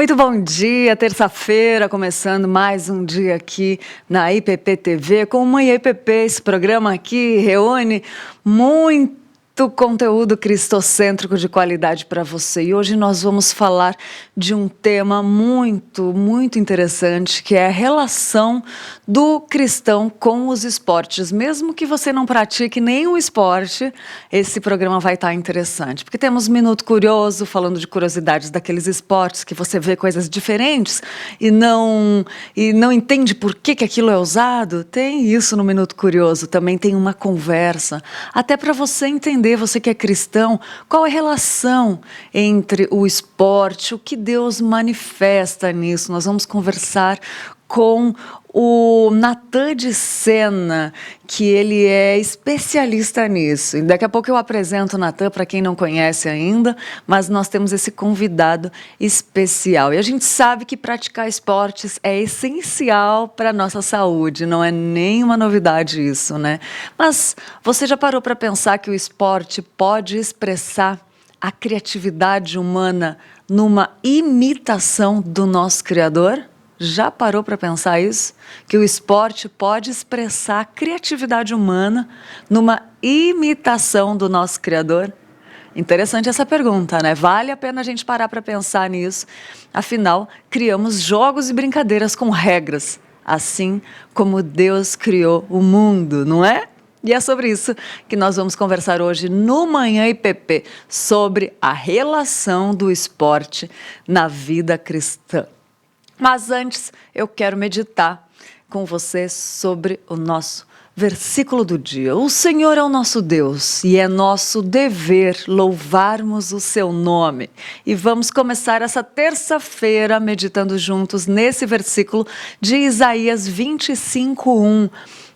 Muito bom dia, terça-feira, começando mais um dia aqui na IPP TV com Mãe IPP. Esse programa aqui reúne muito conteúdo cristocêntrico de qualidade para você. E hoje nós vamos falar de um tema muito interessante, que é a relação do cristão com os esportes. Mesmo que você não pratique nenhum esporte, esse programa vai estar interessante, porque temos Minuto Curioso, falando de curiosidades daqueles esportes que você vê coisas diferentes e não entende por que aquilo é usado. Tem isso no Minuto Curioso. Também tem uma conversa, até para você entender, você que é cristão, qual é a relação entre o esporte, o que Deus manifesta nisso. Nós vamos conversar com o Natan de Sena, que ele é especialista nisso. E daqui a pouco eu apresento o Natan para quem não conhece ainda, mas nós temos esse convidado especial. E a gente sabe que praticar esportes é essencial para a nossa saúde, não é nenhuma novidade isso, né? Mas você já parou para pensar que o esporte pode expressar a criatividade humana numa imitação do nosso Criador? Já parou para pensar isso? Que o esporte pode expressar a criatividade humana numa imitação do nosso Criador? Interessante essa pergunta, né? Vale a pena a gente parar para pensar nisso. Afinal, criamos jogos e brincadeiras com regras, assim como Deus criou o mundo, não é? E é sobre isso que nós vamos conversar hoje no Manhã IPP, sobre a relação do esporte na vida cristã. Mas antes, eu quero meditar com você sobre o nosso versículo do dia. O Senhor é o nosso Deus e é nosso dever louvarmos o seu nome. E vamos começar essa terça-feira meditando juntos nesse versículo de Isaías 25:1,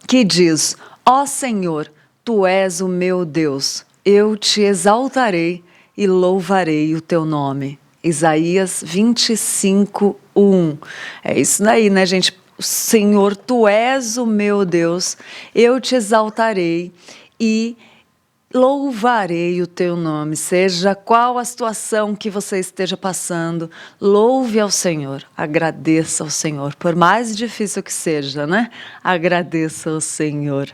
que diz: Ó Senhor, tu és o meu Deus, eu te exaltarei e louvarei o teu nome. Isaías 25:1. É isso daí, né, gente? Senhor, tu és o meu Deus, eu te exaltarei e louvarei o teu nome. Seja qual a situação que você esteja passando, louve ao Senhor, agradeça ao Senhor. Por mais difícil que seja, né? Agradeça ao Senhor.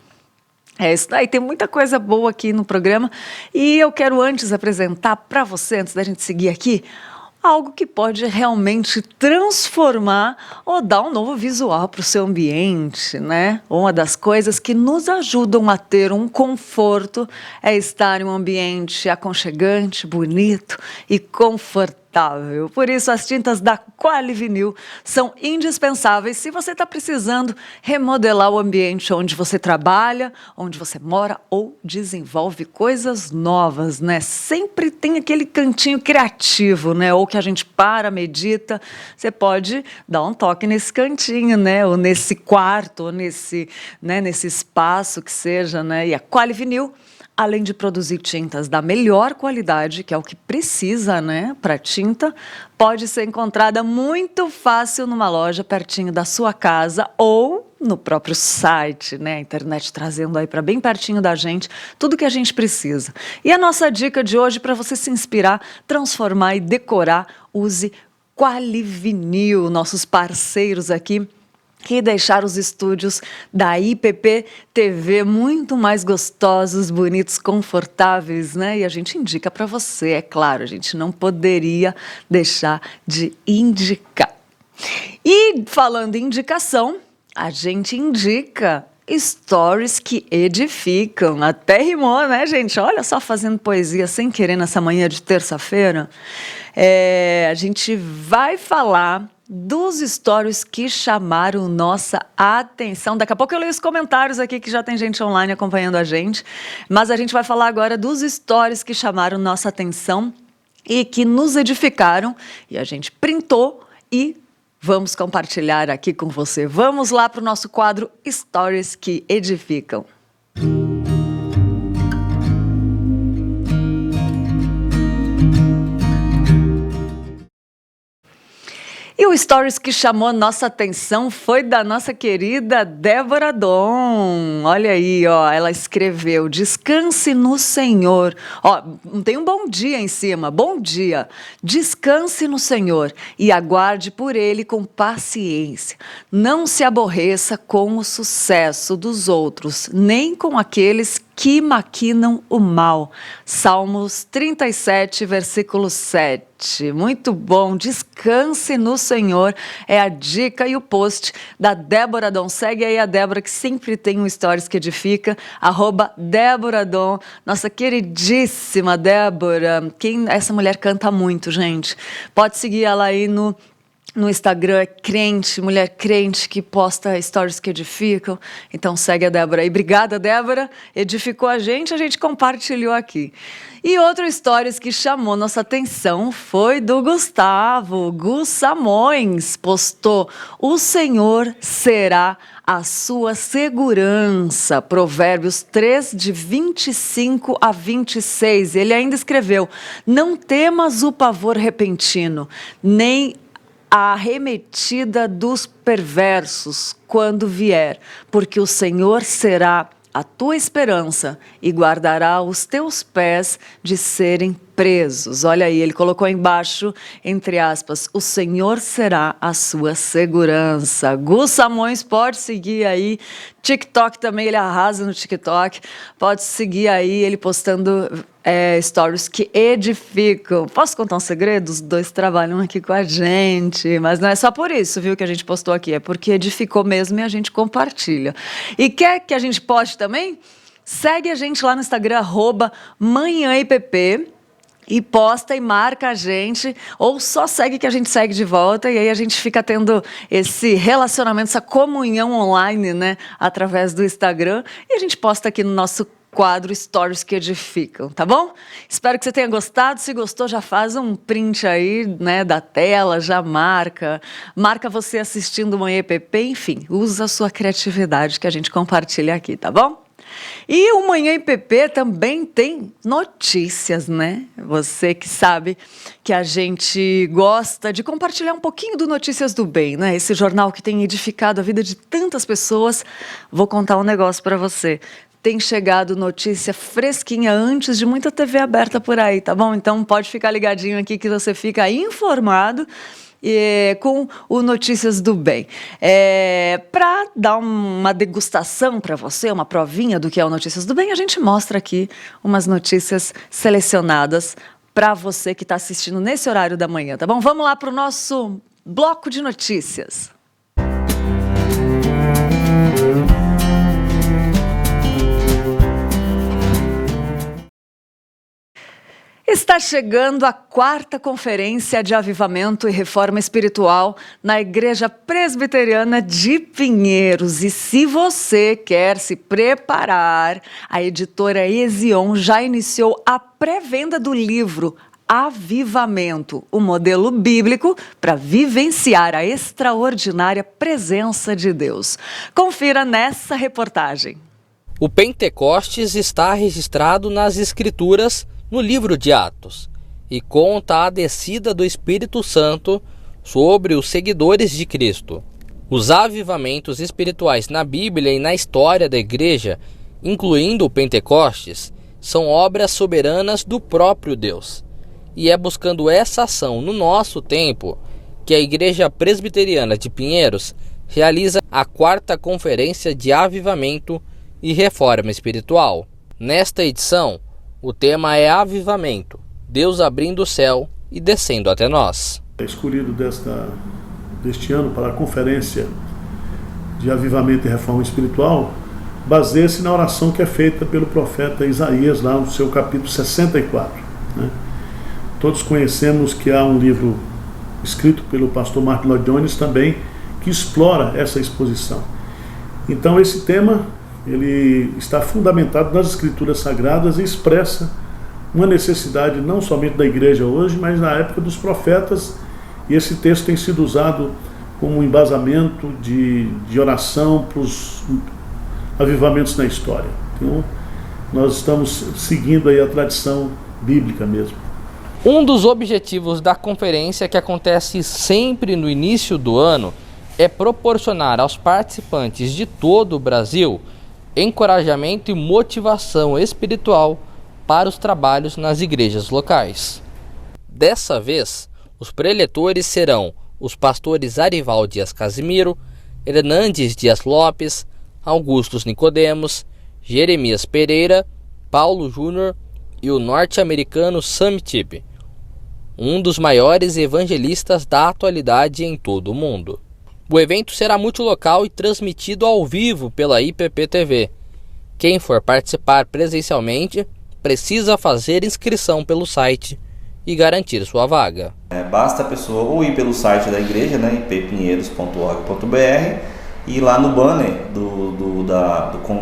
É isso daí, tem muita coisa boa aqui no programa e eu quero antes apresentar para você, antes da gente seguir aqui, algo que pode realmente transformar ou dar um novo visual para o seu ambiente, né? Uma das coisas que nos ajudam a ter um conforto é estar em um ambiente aconchegante, bonito e confortável. Por isso, as tintas da Qualivinil são indispensáveis se você está precisando remodelar o ambiente onde você trabalha, onde você mora ou desenvolve coisas novas, né? Sempre tem aquele cantinho criativo, né? Ou que a gente medita, você pode dar um toque nesse cantinho, né? Ou nesse quarto, ou nesse espaço que seja, né? E a Qualivinil, além de produzir tintas da melhor qualidade, que é o que precisa, né, para tinta, pode ser encontrada muito fácil numa loja pertinho da sua casa ou no próprio site, né, a internet trazendo aí para bem pertinho da gente tudo que a gente precisa. E a nossa dica de hoje, para você se inspirar, transformar e decorar, use Qualivinil, nossos parceiros aqui, que deixar os estúdios da IPP TV muito mais gostosos, bonitos, confortáveis, né? E a gente indica para você, é claro, a gente não poderia deixar de indicar. E falando em indicação, a gente indica stories que edificam. Até rimou, né, gente? Olha só, fazendo poesia sem querer nessa manhã de terça-feira. A gente vai falar dos stories que chamaram nossa atenção. Daqui a pouco eu leio os comentários aqui, que já tem gente online acompanhando a gente. Mas a gente vai falar agora dos stories que chamaram nossa atenção e que nos edificaram. E a gente printou e vamos compartilhar aqui com você. Vamos lá para o nosso quadro Stories que Edificam. E o o stories que chamou nossa atenção foi da nossa querida Débora Dom. Olha aí, ó, ela escreveu: descanse no Senhor. Ó, tem um bom dia em cima. Bom dia. Descanse no Senhor e aguarde por Ele com paciência. Não se aborreça com o sucesso dos outros, nem com aqueles que maquinam o mal. Salmos 37, versículo 7. Muito bom. Descanse no Senhor é a dica e o post da Débora Dom. Segue aí a Débora, que sempre tem um stories que edifica, @Débora Dom. Nossa queridíssima Débora. Essa mulher canta muito, gente. Pode seguir ela aí no Instagram, é crente, mulher crente que posta stories que edificam. Então segue a Débora aí. Obrigada, Débora. Edificou a gente compartilhou aqui. E outro stories que chamou nossa atenção foi do Gustavo. Gus Samões postou: o Senhor será a sua segurança. Provérbios 3, de 25 a 26. Ele ainda escreveu: não temas o pavor repentino, nem a arremetida dos perversos quando vier, porque o Senhor será a tua esperança e guardará os teus pés de serem presos. Olha aí, ele colocou embaixo, entre aspas, o Senhor será a sua segurança. Gus Samões, pode seguir aí. TikTok também, ele arrasa no TikTok. Pode seguir aí, ele postando stories que edificam. Posso contar um segredo? Os dois trabalham aqui com a gente, mas não é só por isso, viu, que a gente postou aqui, é porque edificou mesmo e a gente compartilha. E quer que a gente poste também? Segue a gente lá no Instagram, @manhãipp, e posta e marca a gente, ou só segue que a gente segue de volta, e aí a gente fica tendo esse relacionamento, essa comunhão online, né, através do Instagram, e a gente posta aqui no nosso quadro Stories que Edificam, tá bom? Espero que você tenha gostado. Se gostou, já faz um print aí, né, da tela, já marca você assistindo o Manhã IPP, enfim, usa a sua criatividade que a gente compartilha aqui, tá bom? E o Manhã IPP também tem notícias, né? Você que sabe que a gente gosta de compartilhar um pouquinho do Notícias do Bem, né? Esse jornal que tem edificado a vida de tantas pessoas. Vou contar um negócio para você. Tem chegado notícia fresquinha antes de muita TV aberta por aí, tá bom? Então pode ficar ligadinho aqui que você fica informado com o Notícias do Bem. Para dar uma degustação para você, uma provinha do que é o Notícias do Bem, a gente mostra aqui umas notícias selecionadas para você que está assistindo nesse horário da manhã, tá bom? Vamos lá para o nosso bloco de notícias. Está chegando a 4ª Conferência de Avivamento e Reforma Espiritual na Igreja Presbiteriana de Pinheiros. E se você quer se preparar, a editora Ezion já iniciou a pré-venda do livro Avivamento, o modelo bíblico para vivenciar a extraordinária presença de Deus. Confira nessa reportagem. O Pentecostes está registrado nas Escrituras no livro de Atos, e conta a descida do Espírito Santo sobre os seguidores de Cristo. Os avivamentos espirituais na Bíblia e na história da Igreja, incluindo o Pentecostes, são obras soberanas do próprio Deus. E é buscando essa ação no nosso tempo que a Igreja Presbiteriana de Pinheiros realiza a 4ª Conferência de Avivamento e Reforma Espiritual. Nesta edição, o tema é Avivamento, Deus abrindo o céu e descendo até nós. Escolhido deste ano para a Conferência de Avivamento e Reforma Espiritual, baseia-se na oração que é feita pelo profeta Isaías, lá no seu capítulo 64. Né? Todos conhecemos que há um livro escrito pelo pastor Martin Lloyd Jones também, que explora essa exposição. Então esse tema ele está fundamentado nas Escrituras Sagradas e expressa uma necessidade não somente da igreja hoje, mas na época dos profetas, e esse texto tem sido usado como um embasamento de oração para os avivamentos na história. Então, nós estamos seguindo aí a tradição bíblica mesmo. Um dos objetivos da conferência, que acontece sempre no início do ano, é proporcionar aos participantes de todo o Brasil encorajamento e motivação espiritual para os trabalhos nas igrejas locais. Dessa vez, os preletores serão os pastores Arival Dias Casimiro, Hernandes Dias Lopes, Augustus Nicodemos, Jeremias Pereira, Paulo Júnior e o norte-americano Sam Tipp, um dos maiores evangelistas da atualidade em todo o mundo. O evento será multilocal e transmitido ao vivo pela IPP-TV. Quem for participar presencialmente precisa fazer inscrição pelo site e garantir sua vaga. Basta a pessoa ou ir pelo site da igreja, ippinheiros.org.br, e lá no banner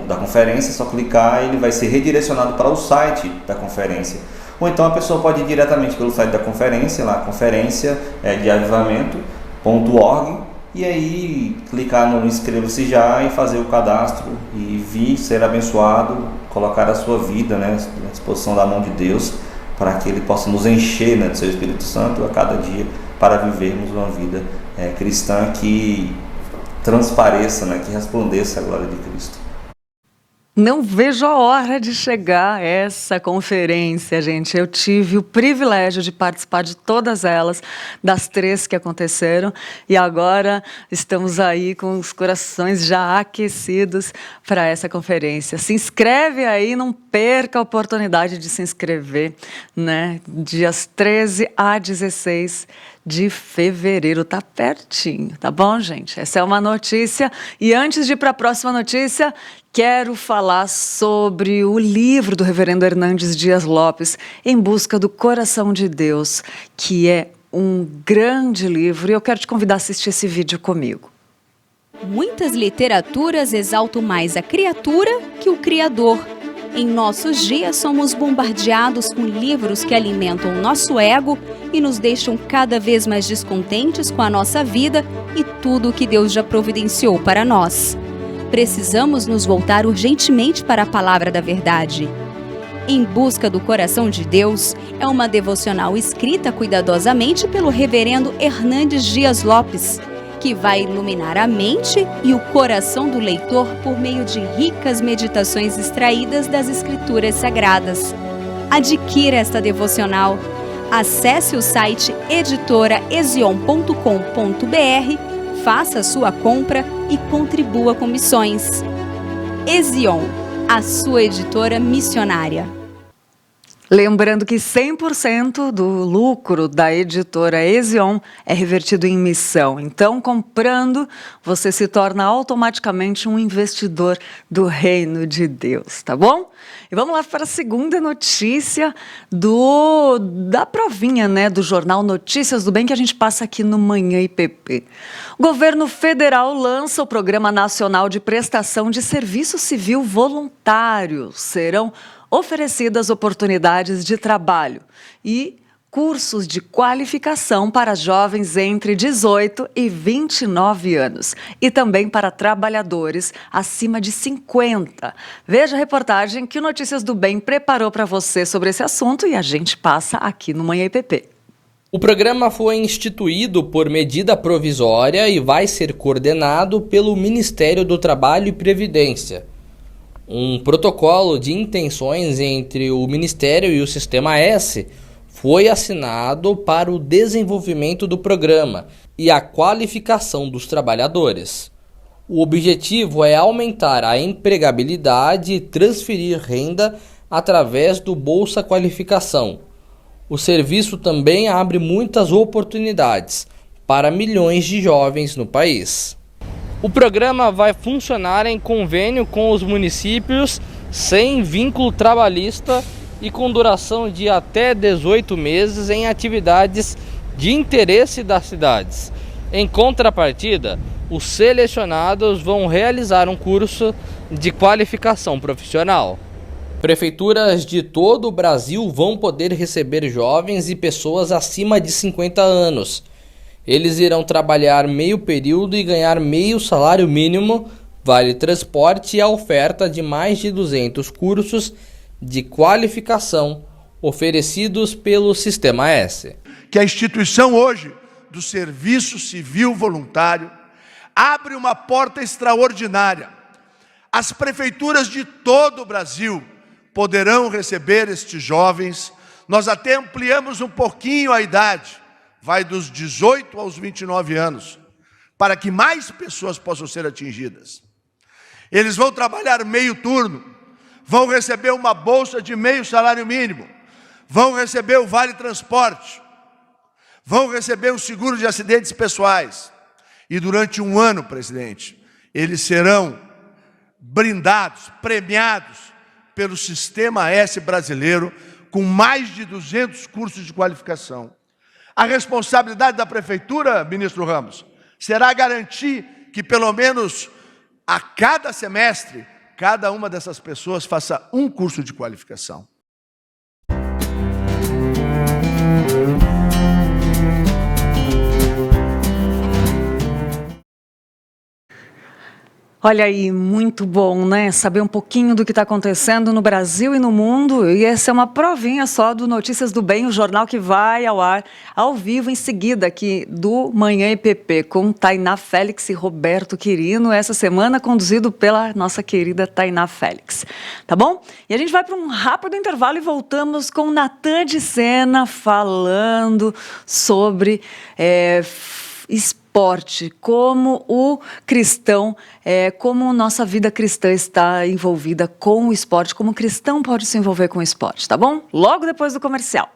da conferência, é só clicar e ele vai ser redirecionado para o site da conferência. Ou então a pessoa pode ir diretamente pelo site da conferência, lá conferência de avivamento.org, e aí clicar no inscreva-se já e fazer o cadastro e vir ser abençoado, colocar a sua vida, à disposição da mão de Deus, para que Ele possa nos encher, do seu Espírito Santo a cada dia, para vivermos uma vida cristã que transpareça, que resplandeça a glória de Cristo. Não vejo a hora de chegar essa conferência, gente. Eu tive o privilégio de participar de todas elas, das 3 que aconteceram, e agora estamos aí com os corações já aquecidos para essa conferência. Se inscreve aí, não perca a oportunidade de se inscrever, Dias 13 a 16 de fevereiro, tá pertinho, tá bom, gente? Essa é uma notícia. E antes de ir para a próxima notícia, quero falar sobre o livro do reverendo Hernandes Dias Lopes, Em Busca do Coração de Deus, que é um grande livro, e eu quero te convidar a assistir esse vídeo comigo. Muitas literaturas exaltam mais a criatura que o Criador. Em nossos dias, somos bombardeados com livros que alimentam nosso ego e nos deixam cada vez mais descontentes com a nossa vida e tudo o que Deus já providenciou para nós. Precisamos nos voltar urgentemente para a palavra da verdade. Em Busca do Coração de Deus é uma devocional escrita cuidadosamente pelo reverendo Hernandes Dias Lopes, que vai iluminar a mente e o coração do leitor por meio de ricas meditações extraídas das Escrituras Sagradas. Adquira esta devocional. Acesse o site editoraezion.com.br, faça sua compra e contribua com missões. Ezion, a sua editora missionária. Lembrando que 100% do lucro da editora Ezion é revertido em missão. Então, comprando, você se torna automaticamente um investidor do reino de Deus, tá bom? E vamos lá para a segunda notícia da provinha, do jornal Notícias do Bem, que a gente passa aqui no Manhã IPP. O governo federal lança o Programa Nacional de Prestação de Serviço Civil Voluntário. Serão oferecidas oportunidades de trabalho e cursos de qualificação para jovens entre 18 e 29 anos e também para trabalhadores acima de 50. Veja a reportagem que o Notícias do Bem preparou para você sobre esse assunto e a gente passa aqui no Manhã IPP. O programa foi instituído por medida provisória e vai ser coordenado pelo Ministério do Trabalho e Previdência. Um protocolo de intenções entre o Ministério e o Sistema S foi assinado para o desenvolvimento do programa e a qualificação dos trabalhadores. O objetivo é aumentar a empregabilidade e transferir renda através do Bolsa Qualificação. O serviço também abre muitas oportunidades para milhões de jovens no país. O programa vai funcionar em convênio com os municípios sem vínculo trabalhista e com duração de até 18 meses em atividades de interesse das cidades. Em contrapartida, os selecionados vão realizar um curso de qualificação profissional. Prefeituras de todo o Brasil vão poder receber jovens e pessoas acima de 50 anos. Eles irão trabalhar meio período e ganhar meio salário mínimo, vale transporte e a oferta de mais de 200 cursos de qualificação oferecidos pelo Sistema S. Que a instituição hoje do Serviço Civil Voluntário abre uma porta extraordinária. As prefeituras de todo o Brasil poderão receber estes jovens. Nós até ampliamos um pouquinho a idade, vai dos 18 aos 29 anos, para que mais pessoas possam ser atingidas. Eles vão trabalhar meio turno, vão receber uma bolsa de meio salário mínimo, vão receber o Vale Transporte, vão receber o seguro de acidentes pessoais. E durante um ano, presidente, eles serão brindados, premiados pelo Sistema S brasileiro, com mais de 200 cursos de qualificação. A responsabilidade da prefeitura, ministro Ramos, será garantir que pelo menos a cada semestre, cada uma dessas pessoas faça um curso de qualificação. Olha aí, muito bom, né? Saber um pouquinho do que está acontecendo no Brasil e no mundo. E essa é uma provinha só do Notícias do Bem, o jornal que vai ao ar ao vivo em seguida aqui do Manhã IPP, com Tainá Félix e Roberto Quirino, essa semana conduzido pela nossa querida Tainá Félix. Tá bom? E a gente vai para um rápido intervalo e voltamos com Natan de Sena falando sobre esporte, como o cristão, como nossa vida cristã está envolvida com o esporte, como o cristão pode se envolver com o esporte, tá bom? Logo depois do comercial.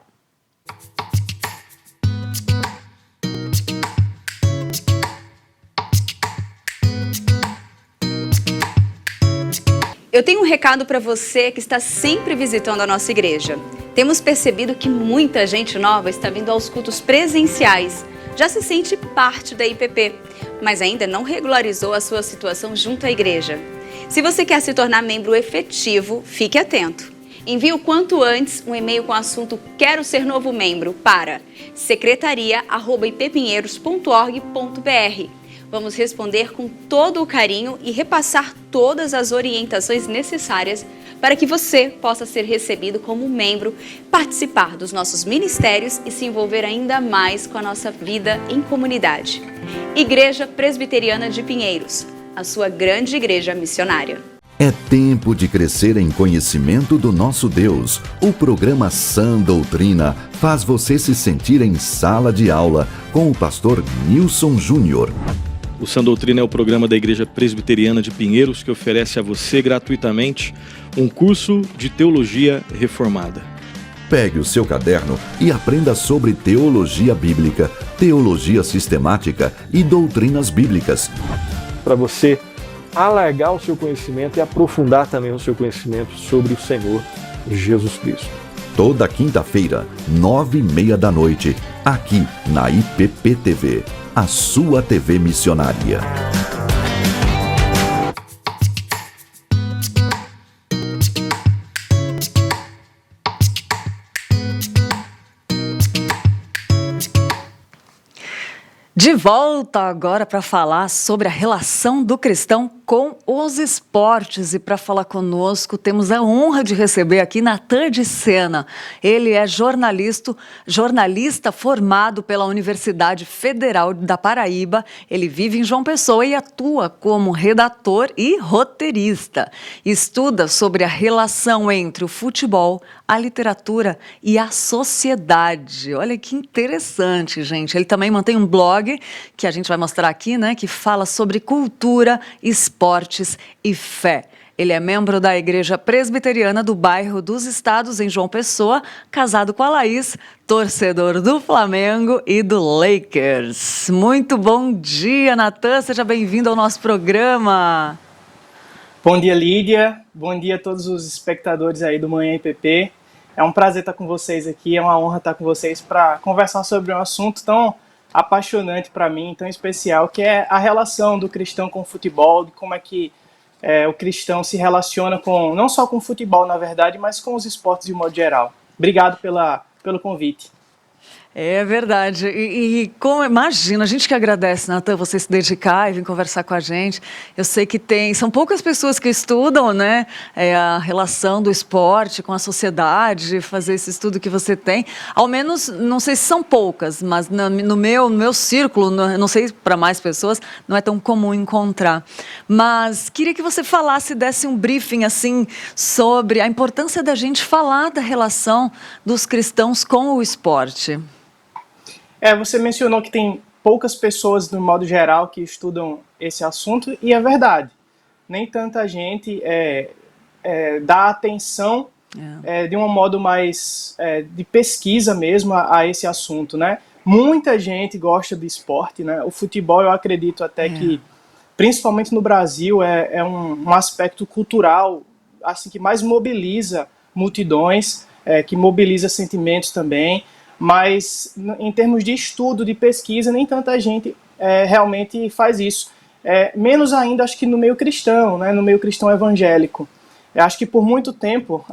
Eu tenho um recado para você que está sempre visitando a nossa igreja. Temos percebido que muita gente nova está vindo aos cultos presenciais. Já se sente parte da IPP, mas ainda não regularizou a sua situação junto à igreja. Se você quer se tornar membro efetivo, fique atento. Envie o quanto antes um e-mail com o assunto Quero Ser Novo Membro para secretaria@ippinheiros.org.br. Vamos responder com todo o carinho e repassar todas as orientações necessárias para que você possa ser recebido como membro, participar dos nossos ministérios e se envolver ainda mais com a nossa vida em comunidade. Igreja Presbiteriana de Pinheiros, a sua grande igreja missionária. É tempo de crescer em conhecimento do nosso Deus. O programa Sã Doutrina faz você se sentir em sala de aula com o pastor Nilson Júnior. O Sã Doutrina é o programa da Igreja Presbiteriana de Pinheiros que oferece a você gratuitamente um curso de teologia reformada. Pegue o seu caderno e aprenda sobre teologia bíblica, teologia sistemática e doutrinas bíblicas. Para você alargar o seu conhecimento e aprofundar também o seu conhecimento sobre o Senhor Jesus Cristo. Toda quinta-feira, 9h30 da noite, aqui na IPP TV, a sua TV missionária. De volta agora para falar sobre a relação do cristão com os esportes. E para falar conosco, temos a honra de receber aqui Natan de Sena. Ele é jornalista formado pela Universidade Federal da Paraíba. Ele vive em João Pessoa e atua como redator e roteirista. Estuda sobre a relação entre o futebol, a literatura e a sociedade. Olha que interessante, gente. Ele também mantém um blog que a gente vai mostrar aqui, né, que fala sobre cultura, esportes e fé. Ele é membro da Igreja Presbiteriana do Bairro dos Estados, em João Pessoa, casado com a Laís, torcedor do Flamengo e do Lakers. Muito bom dia, Natan, seja bem-vindo ao nosso programa. Bom dia, Lídia. Bom dia a todos os espectadores aí do Manhã IPP. É um prazer estar com vocês aqui, é uma honra estar com vocês para conversar sobre um assunto tão apaixonante para mim, tão especial, que é a relação do cristão com o futebol, de como é que o cristão se relaciona com, não só com o futebol, na verdade, mas com os esportes de modo geral. Obrigado pelo convite. É verdade. E como, imagina, a gente que agradece, Natan, você se dedicar e vir conversar com a gente. Eu sei que são poucas pessoas que estudam, né, a relação do esporte com a sociedade, fazer esse estudo que você tem. Ao menos, não sei se são poucas, mas no meu círculo, não sei para mais pessoas, não é tão comum encontrar. Mas queria que você desse um briefing assim sobre a importância da gente falar da relação dos cristãos com o esporte. Você mencionou que tem poucas pessoas, no modo geral, que estudam esse assunto, e é verdade. Nem tanta gente dá atenção de um modo mais de pesquisa mesmo a esse assunto, né? Muita gente gosta de esporte, né? O futebol, eu acredito até que, principalmente no Brasil, é um aspecto cultural assim, que mais mobiliza multidões, que mobiliza sentimentos também. Mas em termos de estudo, de pesquisa, nem tanta gente realmente faz isso. Menos ainda, acho que no meio cristão, né, no meio cristão evangélico. Eu acho que por muito tempo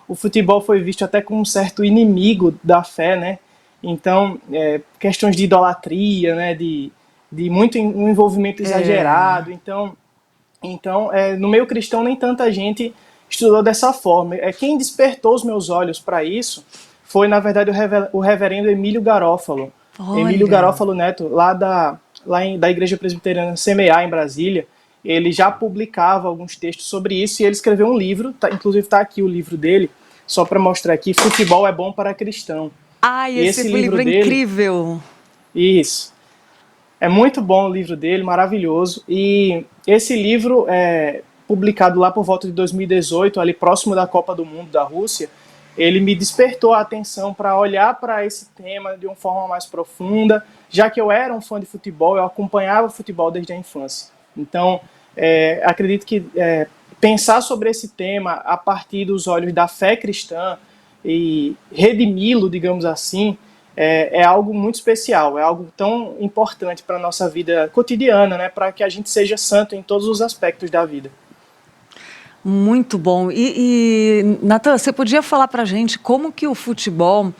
o futebol foi visto até como um certo inimigo da fé, né? Então, questões de idolatria, né, de muito um envolvimento exagerado. Então, no meio cristão nem tanta gente estudou dessa forma. Quem despertou os meus olhos para isso foi, na verdade, o reverendo Emílio Garófalo. Olha. Emílio Garófalo Neto, lá da Igreja Presbiteriana CMA, em Brasília. Ele já publicava alguns textos sobre isso e ele escreveu um livro, inclusive está aqui o livro dele, só para mostrar aqui, Futebol é Bom para Cristão. Ai, esse livro é incrível! Isso. É muito bom o livro dele, maravilhoso. E esse livro é publicado lá por volta de 2018, ali próximo da Copa do Mundo da Rússia. Ele me despertou a atenção para olhar para esse tema de uma forma mais profunda, já que eu era um fã de futebol, eu acompanhava o futebol desde a infância. Então, acredito que pensar sobre esse tema a partir dos olhos da fé cristã e redimi-lo, digamos assim, é algo muito especial, é algo tão importante para a nossa vida cotidiana, né, para que a gente seja santo em todos os aspectos da vida. Muito bom. E Natan, você podia falar para a gente como que o futebol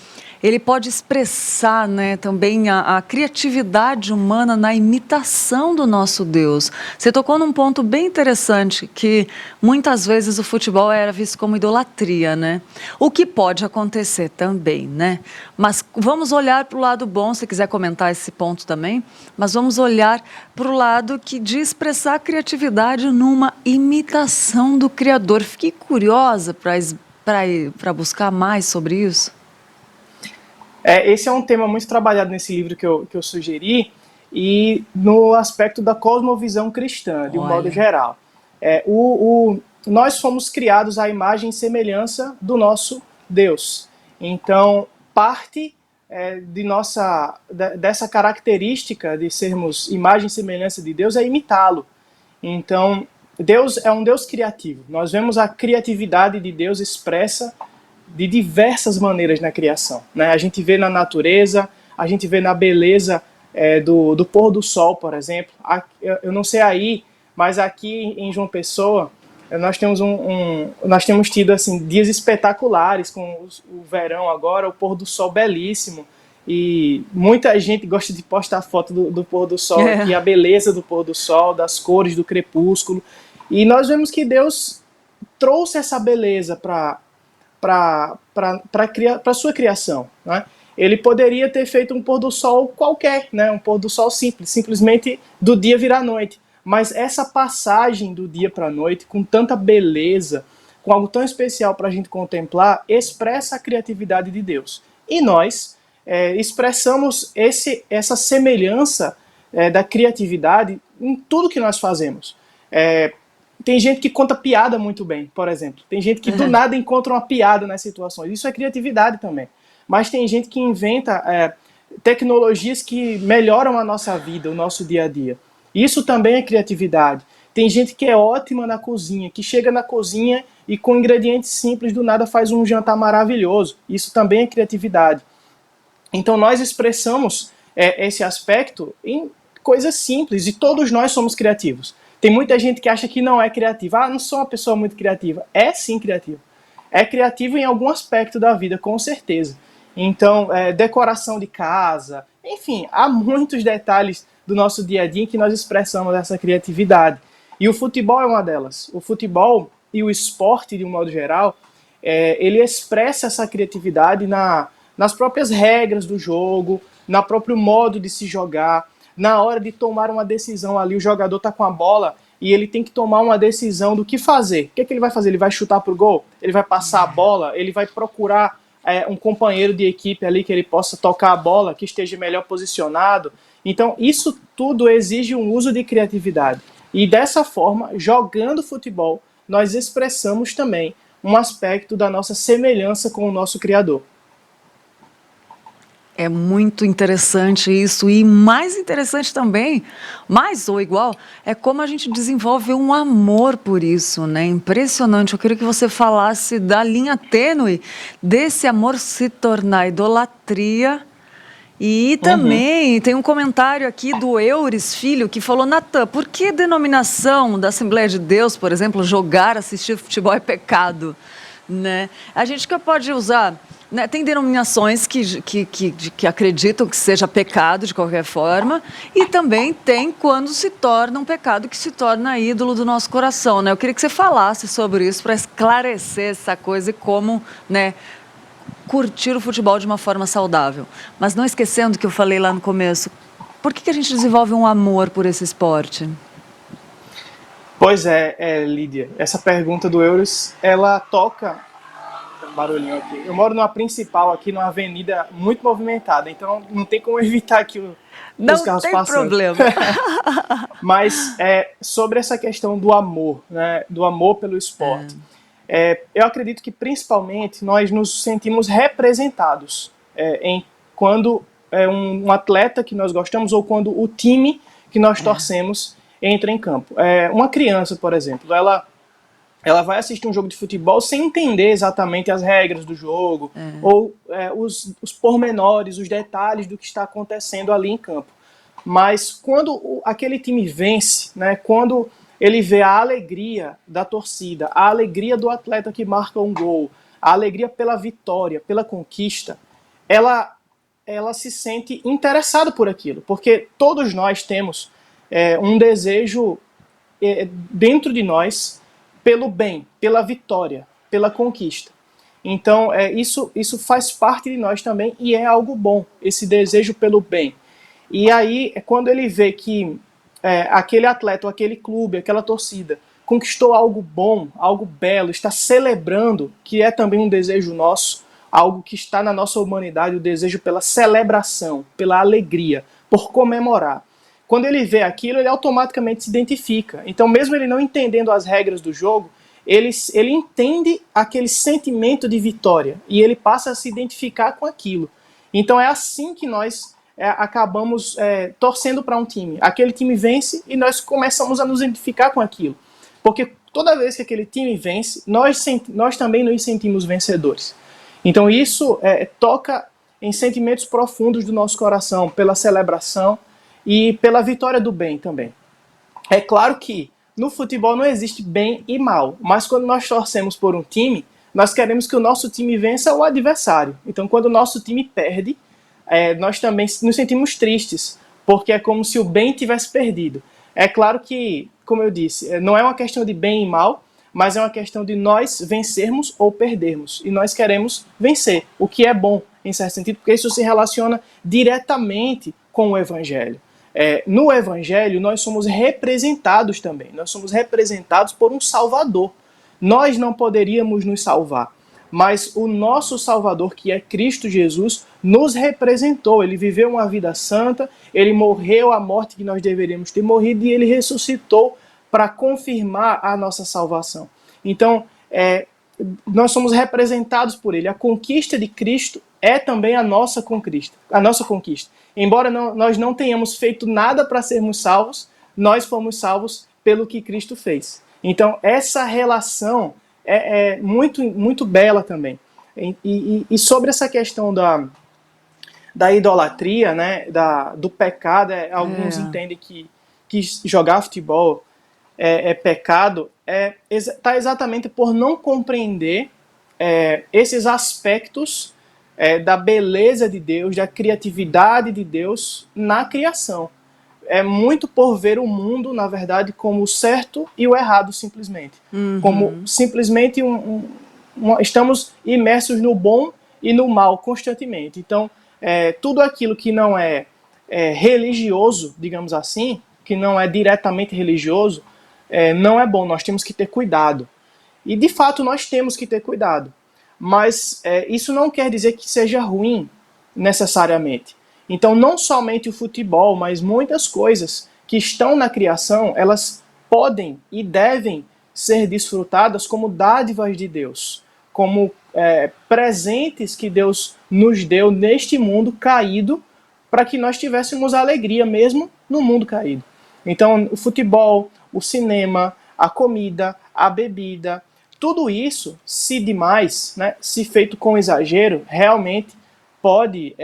ele pode expressar, né, também a criatividade humana na imitação do nosso Deus? Você tocou num ponto bem interessante, que muitas vezes o futebol era visto como idolatria, né? O que pode acontecer também, né? Mas vamos olhar para o lado bom, se quiser comentar esse ponto também, mas vamos olhar para o lado de expressar a criatividade numa imitação do Criador. Fiquei curiosa para buscar mais sobre isso. Esse é um tema muito trabalhado nesse livro que eu sugeri, e no aspecto da cosmovisão cristã, de um modo geral. Nós fomos criados à imagem e semelhança do nosso Deus. Então, parte dessa característica de sermos imagem e semelhança de Deus é imitá-lo. Então, Deus é um Deus criativo. Nós vemos a criatividade de Deus expressa de diversas maneiras na criação, né? A gente vê na natureza, a gente vê na beleza do pôr do sol, por exemplo. Eu não sei aí, mas aqui em João Pessoa, nós temos tido assim, dias espetaculares, com o verão agora, o pôr do sol belíssimo, e muita gente gosta de postar foto do pôr do sol aqui, a beleza do pôr do sol, das cores do crepúsculo, e nós vemos que Deus trouxe essa beleza para a sua criação, né? Ele poderia ter feito um pôr do sol qualquer, né? Um pôr do sol simples, simplesmente do dia virar noite. Mas essa passagem do dia para a noite, com tanta beleza, com algo tão especial para a gente contemplar, expressa a criatividade de Deus. E nós expressamos essa semelhança da criatividade em tudo que nós fazemos. Tem gente que conta piada muito bem, por exemplo. Tem gente que do nada encontra uma piada nas situações. Isso é criatividade também. Mas tem gente que inventa tecnologias que melhoram a nossa vida, o nosso dia a dia. Isso também é criatividade. Tem gente que é ótima na cozinha, que chega na cozinha e com ingredientes simples do nada faz um jantar maravilhoso. Isso também é criatividade. Então nós expressamos esse aspecto em coisas simples e todos nós somos criativos. Tem muita gente que acha que não é criativa. Não sou uma pessoa muito criativa. É sim criativo. É criativo em algum aspecto da vida, com certeza. Então, decoração de casa, enfim, há muitos detalhes do nosso dia a dia em que nós expressamos essa criatividade. E o futebol é uma delas. O futebol e o esporte, de um modo geral, ele expressa essa criatividade nas próprias regras do jogo, no próprio modo de se jogar, na hora de tomar uma decisão ali, o jogador está com a bola e ele tem que tomar uma decisão do que fazer. O que é que ele vai fazer? Ele vai chutar para o gol? Ele vai passar a bola? Ele vai procurar um companheiro de equipe ali que ele possa tocar a bola, que esteja melhor posicionado? Então, isso tudo exige um uso de criatividade. E dessa forma, jogando futebol, nós expressamos também um aspecto da nossa semelhança com o nosso Criador. É muito interessante isso, e mais interessante também, mais ou igual, é como a gente desenvolve um amor por isso, né? Impressionante. Eu queria que você falasse da linha tênue desse amor se tornar idolatria. E também tem um comentário aqui do Eures Filho, que falou: Natan, por que denominação da Assembleia de Deus, por exemplo, jogar, assistir futebol é pecado? Né? A gente que pode usar... Né, tem denominações que acreditam que seja pecado de qualquer forma, e também tem quando se torna um pecado, que se torna ídolo do nosso coração. Né? Eu queria que você falasse sobre isso para esclarecer essa coisa e como, né, curtir o futebol de uma forma saudável. Mas não esquecendo que eu falei lá no começo, por que a gente desenvolve um amor por esse esporte? Pois Lídia, essa pergunta do Euros, ela toca... barulhinho aqui. Eu moro numa principal aqui, numa avenida muito movimentada, então não tem como evitar aqui os carros passando. Não tem problema. Mas sobre essa questão do amor, né, do amor pelo esporte, eu acredito que principalmente nós nos sentimos representados quando um atleta que nós gostamos ou quando o time que nós torcemos entra em campo. Uma criança, por exemplo, ela vai assistir um jogo de futebol sem entender exatamente as regras do jogo, ou os pormenores, os detalhes do que está acontecendo ali em campo. Mas quando aquele time vence, né, quando ele vê a alegria da torcida, a alegria do atleta que marca um gol, a alegria pela vitória, pela conquista, ela se sente interessada por aquilo, porque todos nós temos um desejo dentro de nós pelo bem, pela vitória, pela conquista. Então, isso faz parte de nós também e é algo bom, esse desejo pelo bem. E aí, quando ele vê que aquele atleta, ou aquele clube, aquela torcida, conquistou algo bom, algo belo, está celebrando, que é também um desejo nosso, algo que está na nossa humanidade, o desejo pela celebração, pela alegria, por comemorar. Quando ele vê aquilo, ele automaticamente se identifica. Então, mesmo ele não entendendo as regras do jogo, ele entende aquele sentimento de vitória e ele passa a se identificar com aquilo. Então, é assim que nós acabamos torcendo para um time. Aquele time vence e nós começamos a nos identificar com aquilo. Porque toda vez que aquele time vence, nós também nos sentimos vencedores. Então, isso toca em sentimentos profundos do nosso coração, pela celebração e pela vitória do bem também. É claro que no futebol não existe bem e mal, mas quando nós torcemos por um time, nós queremos que o nosso time vença o adversário. Então, quando o nosso time perde, nós também nos sentimos tristes, porque é como se o bem tivesse perdido. É claro que, como eu disse, não é uma questão de bem e mal, mas é uma questão de nós vencermos ou perdermos. E nós queremos vencer, o que é bom, em certo sentido, porque isso se relaciona diretamente com o Evangelho. No Evangelho, nós somos representados também. Nós somos representados por um Salvador. Nós não poderíamos nos salvar, mas o nosso Salvador, que é Cristo Jesus, nos representou. Ele viveu uma vida santa, ele morreu a morte que nós deveríamos ter morrido e ele ressuscitou para confirmar a nossa salvação. Então, nós somos representados por ele. A conquista de Cristo é também a nossa conquista. Embora nós não tenhamos feito nada para sermos salvos, nós fomos salvos pelo que Cristo fez. Então, essa relação é muito, muito bela também. E sobre essa questão da idolatria, né, do pecado, alguns entendem que jogar futebol é pecado, está exatamente por não compreender esses aspectos da beleza de Deus, da criatividade de Deus na criação. É muito por ver o mundo, na verdade, como o certo e o errado, simplesmente. Como simplesmente estamos imersos no bom e no mal constantemente. Então, tudo aquilo que não é religioso, digamos assim, que não é diretamente religioso, não é bom. Nós temos que ter cuidado. E, de fato, nós temos que ter cuidado. Mas isso não quer dizer que seja ruim, necessariamente. Então, não somente o futebol, mas muitas coisas que estão na criação, elas podem e devem ser desfrutadas como dádivas de Deus, como presentes que Deus nos deu neste mundo caído, para que nós tivéssemos alegria mesmo no mundo caído. Então, o futebol, o cinema, a comida, a bebida, tudo isso, se demais, né, se feito com exagero, realmente pode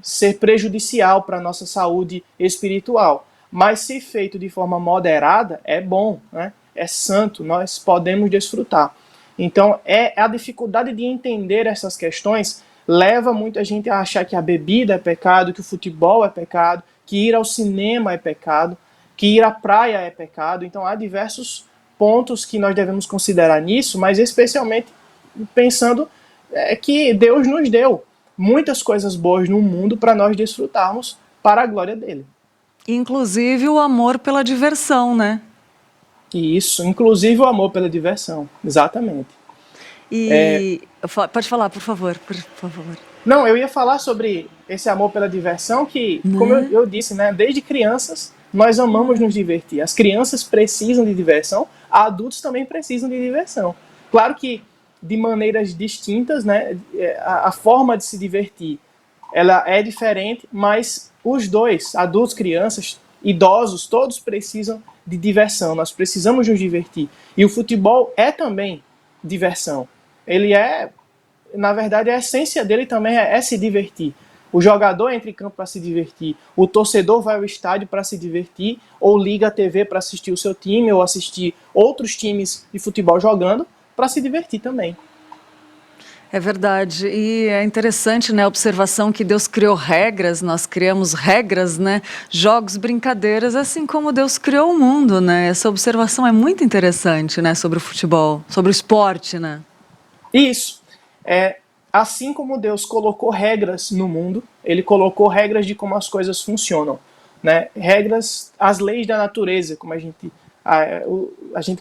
ser prejudicial para a nossa saúde espiritual. Mas se feito de forma moderada, é bom, né, é santo, nós podemos desfrutar. Então, a dificuldade de entender essas questões leva muita gente a achar que a bebida é pecado, que o futebol é pecado, que ir ao cinema é pecado, que ir à praia é pecado. Então, há diversos pontos que nós devemos considerar nisso, mas especialmente pensando que Deus nos deu muitas coisas boas no mundo para nós desfrutarmos para a glória dele. Inclusive o amor pela diversão, né? Isso, inclusive o amor pela diversão, exatamente. E pode falar, por favor, por favor. Não, eu ia falar sobre esse amor pela diversão que, como eu disse, né, desde crianças nós amamos nos divertir. As crianças precisam de diversão, adultos também precisam de diversão. Claro que de maneiras distintas, né, a forma de se divertir ela é diferente, mas os dois, adultos, crianças, idosos, todos precisam de diversão. Nós precisamos nos divertir. E o futebol é também diversão. Ele na verdade, a essência dele também é se divertir. O jogador entra em campo para se divertir, o torcedor vai ao estádio para se divertir, ou liga a TV para assistir o seu time, ou assistir outros times de futebol jogando, para se divertir também. É verdade, e é interessante, né, a observação que Deus criou regras, nós criamos regras, né, jogos, brincadeiras, assim como Deus criou o mundo, né, essa observação é muito interessante, né, sobre o futebol, sobre o esporte, né. Isso, assim como Deus colocou regras no mundo, ele colocou regras de como as coisas funcionam, né, regras, as leis da natureza, como a gente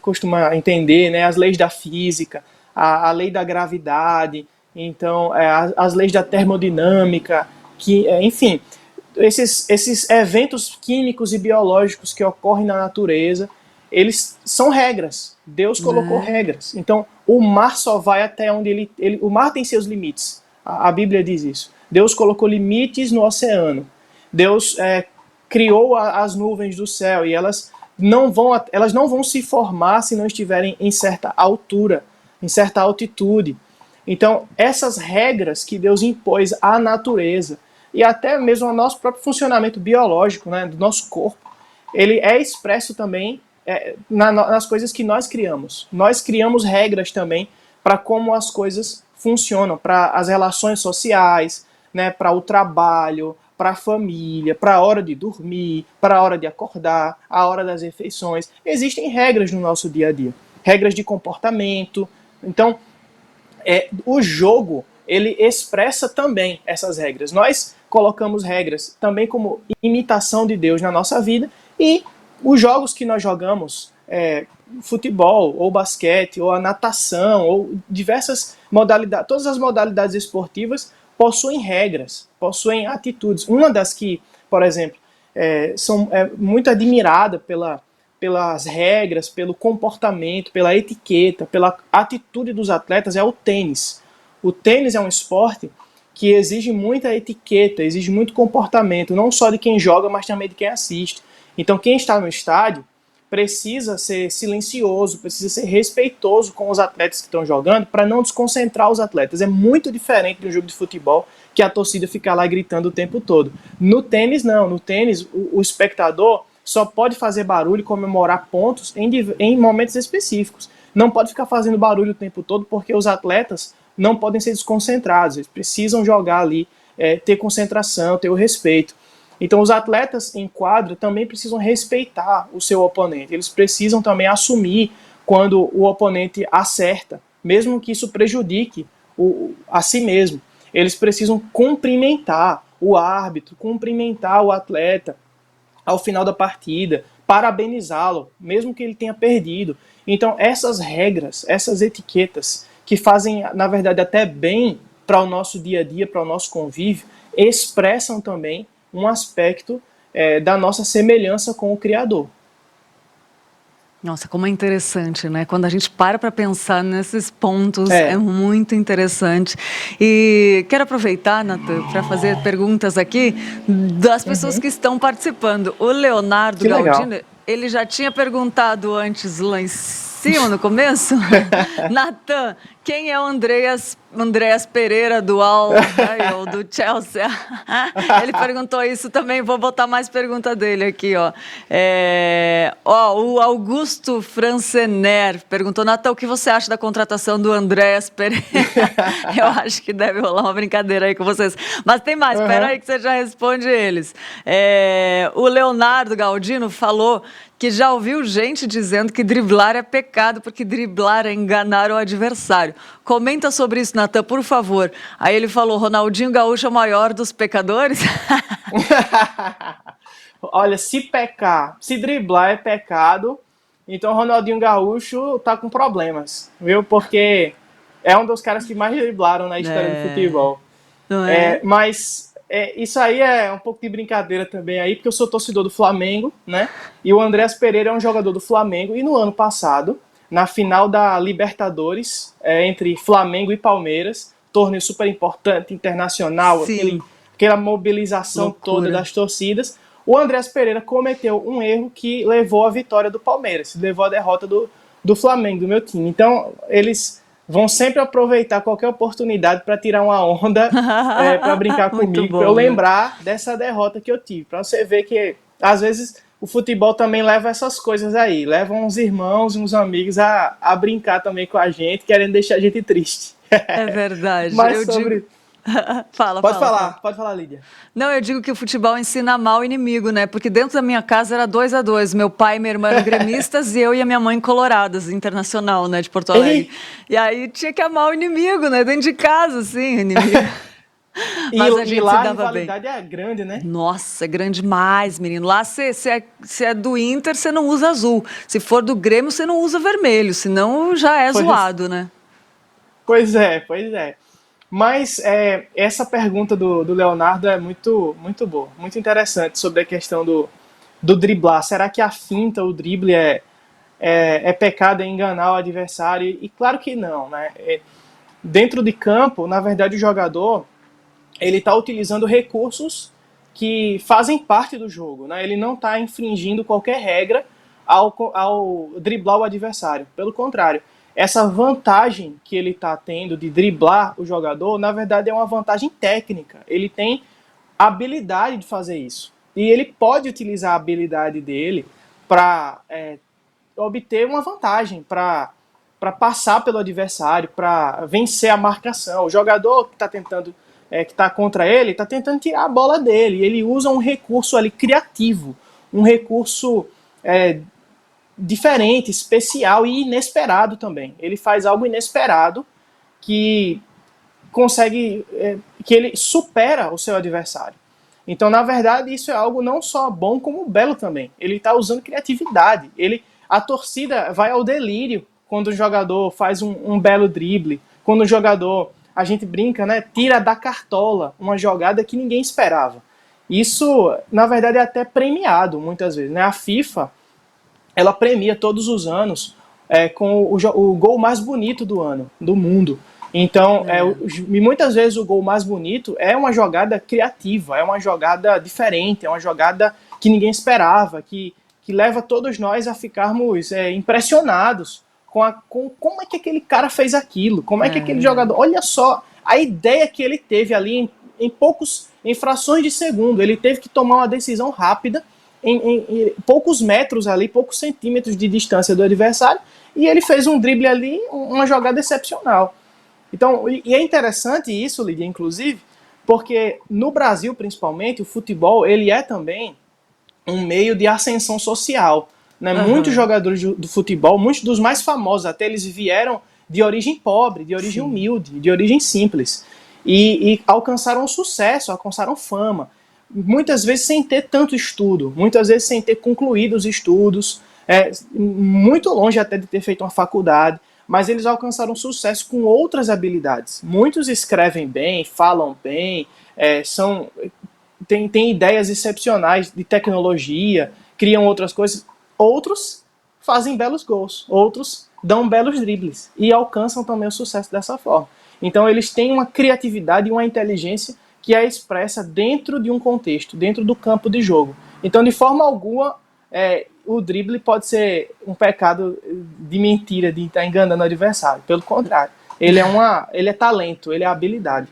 costuma entender, né, as leis da física, a lei da gravidade, então as leis da termodinâmica, enfim, esses eventos químicos e biológicos que ocorrem na natureza, eles são regras. Deus colocou regras. Então, o mar só vai até onde o mar tem seus limites. A Bíblia diz isso. Deus colocou limites no oceano. Deus criou as nuvens do céu e elas não vão se formar se não estiverem em certa altura, em certa altitude. Então, essas regras que Deus impôs à natureza e até mesmo ao nosso próprio funcionamento biológico, né, do nosso corpo, ele é expresso também nas coisas que nós criamos. Nós criamos regras também para como as coisas funcionam, para as relações sociais, né, para o trabalho, para a família, para a hora de dormir, para a hora de acordar, a hora das refeições. Existem regras no nosso dia a dia, regras de comportamento. Então, o jogo, ele expressa também essas regras. Nós colocamos regras também como imitação de Deus na nossa vida e os jogos que nós jogamos, futebol, ou basquete, ou a natação, ou diversas modalidades, todas as modalidades esportivas possuem regras, possuem atitudes. Uma das que, por exemplo, são muito admirada pelas regras, pelo comportamento, pela etiqueta, pela atitude dos atletas é o tênis. O tênis é um esporte que exige muita etiqueta, exige muito comportamento, não só de quem joga, mas também de quem assiste. Então quem está no estádio precisa ser silencioso, precisa ser respeitoso com os atletas que estão jogando para não desconcentrar os atletas. É muito diferente de um jogo de futebol que a torcida fica lá gritando o tempo todo. No tênis, não. No tênis, o espectador só pode fazer barulho e comemorar pontos em momentos específicos. Não pode ficar fazendo barulho o tempo todo porque os atletas não podem ser desconcentrados, eles precisam jogar ali, ter concentração, ter o respeito. Então os atletas em quadra também precisam respeitar o seu oponente, eles precisam também assumir quando o oponente acerta, mesmo que isso prejudique a si mesmo. Eles precisam cumprimentar o árbitro, cumprimentar o atleta ao final da partida, parabenizá-lo, mesmo que ele tenha perdido. Então essas regras, essas etiquetas, que fazem, na verdade, até bem para o nosso dia a dia, para o nosso convívio, expressam também um aspecto da nossa semelhança com o Criador. Nossa, como é interessante, né? Quando a gente para pensar nesses pontos, é muito interessante. E quero aproveitar, Natan, para fazer perguntas aqui das pessoas que estão participando. O Leonardo Galdino, ele já tinha perguntado antes lá em cima, no começo. Natan, quem é o Andreas Pereira do do Chelsea? Ele perguntou isso também, vou botar mais pergunta dele aqui, ó. O Augusto Francener perguntou, Natan, o que você acha da contratação do Andreas Pereira? Eu acho que deve rolar uma brincadeira aí com vocês. Mas tem mais, espera aí que você já responde eles. O Leonardo Galdino falou que já ouviu gente dizendo que driblar é pecado, porque driblar é enganar o adversário. Comenta sobre isso, Natan, por favor. Aí ele falou, Ronaldinho Gaúcho é o maior dos pecadores? Olha, se driblar é pecado, então Ronaldinho Gaúcho tá com problemas, viu? Porque é um dos caras que mais driblaram na história do futebol. Não é? Mas isso aí é um pouco de brincadeira também aí, porque eu sou torcedor do Flamengo, né? E o Andreas Pereira é um jogador do Flamengo, e no ano passado, na final da Libertadores, entre Flamengo e Palmeiras, torneio super importante, internacional, aquela mobilização toda das torcidas, o Andreas Pereira cometeu um erro que levou à vitória do Palmeiras, levou à derrota do Flamengo, do meu time. Então, eles vão sempre aproveitar qualquer oportunidade para tirar uma onda, para brincar comigo, para eu lembrar dessa derrota que eu tive. Para você ver que, às vezes, o futebol também leva essas coisas aí. Leva uns irmãos e uns amigos a brincar também com a gente, querendo deixar a gente triste. É verdade. Mas Pode falar, Lídia. Não, eu digo que o futebol ensina a amar o inimigo, né? Porque dentro da minha casa era 2-2. Meu pai e minha irmã eram gremistas e eu e a minha mãe coloradas, internacional, né, de Porto Alegre. E aí tinha que amar o inimigo, né? Dentro de casa, assim, o inimigo. Mas a gente lá se dava a rivalidade é grande, né? Nossa, é grande demais, menino. Lá se é do Inter, você não usa azul. Se for do Grêmio, você não usa vermelho. Senão já é zoado, né? Pois é. Mas essa pergunta do Leonardo é muito, muito boa, muito interessante, sobre a questão do driblar. Será que a finta, o drible é pecado, é enganar o adversário? E claro que não, né? Dentro de campo, na verdade, o jogador ele está utilizando recursos que fazem parte do jogo, né? Ele não está infringindo qualquer regra ao driblar o adversário. Pelo contrário, essa vantagem que ele está tendo de driblar o jogador, na verdade é uma vantagem técnica. Ele tem a habilidade de fazer isso. E ele pode utilizar a habilidade dele para obter uma vantagem, para passar pelo adversário, para vencer a marcação. O jogador que está tentando, que está contra ele, está tentando tirar a bola dele. Ele usa um recurso ali criativo, um recurso diferente, especial e inesperado também. Ele faz algo inesperado que consegue, que ele supera o seu adversário. Então, na verdade, isso é algo não só bom, como belo também. Ele está usando criatividade. A torcida vai ao delírio quando o jogador faz um belo drible, quando o jogador, a gente brinca, né, tira da cartola uma jogada que ninguém esperava. Isso, na verdade, é até premiado muitas vezes, né? A FIFA, ela premia todos os anos com o gol mais bonito do ano, do mundo. Então, muitas vezes o gol mais bonito é uma jogada criativa, é uma jogada diferente, é uma jogada que ninguém esperava, que leva todos nós a ficarmos impressionados com como é que aquele cara fez aquilo, como é que aquele jogador... Olha só a ideia que ele teve ali em frações de segundo. Ele teve que tomar uma decisão rápida em poucos metros ali, poucos centímetros de distância do adversário, e ele fez um drible ali, uma jogada excepcional. Então, e é interessante isso, Lídia, inclusive, porque no Brasil, principalmente, o futebol, ele é também um meio de ascensão social, né? Muitos jogadores do futebol, muitos dos mais famosos até, eles vieram de origem pobre, de origem humilde, de origem simples, e alcançaram sucesso, alcançaram fama, muitas vezes sem ter tanto estudo, muitas vezes sem ter concluído os estudos, muito longe até de ter feito uma faculdade, mas eles alcançaram sucesso com outras habilidades. Muitos escrevem bem, falam bem, têm ideias excepcionais de tecnologia, criam outras coisas. Outros fazem belos gols, outros dão belos dribles e alcançam também o sucesso dessa forma. Então eles têm uma criatividade e uma inteligência que é expressa dentro de um contexto, dentro do campo de jogo. Então, de forma alguma, o drible pode ser um pecado de mentira, de estar enganando o adversário. Pelo contrário, ele é talento, ele é habilidade.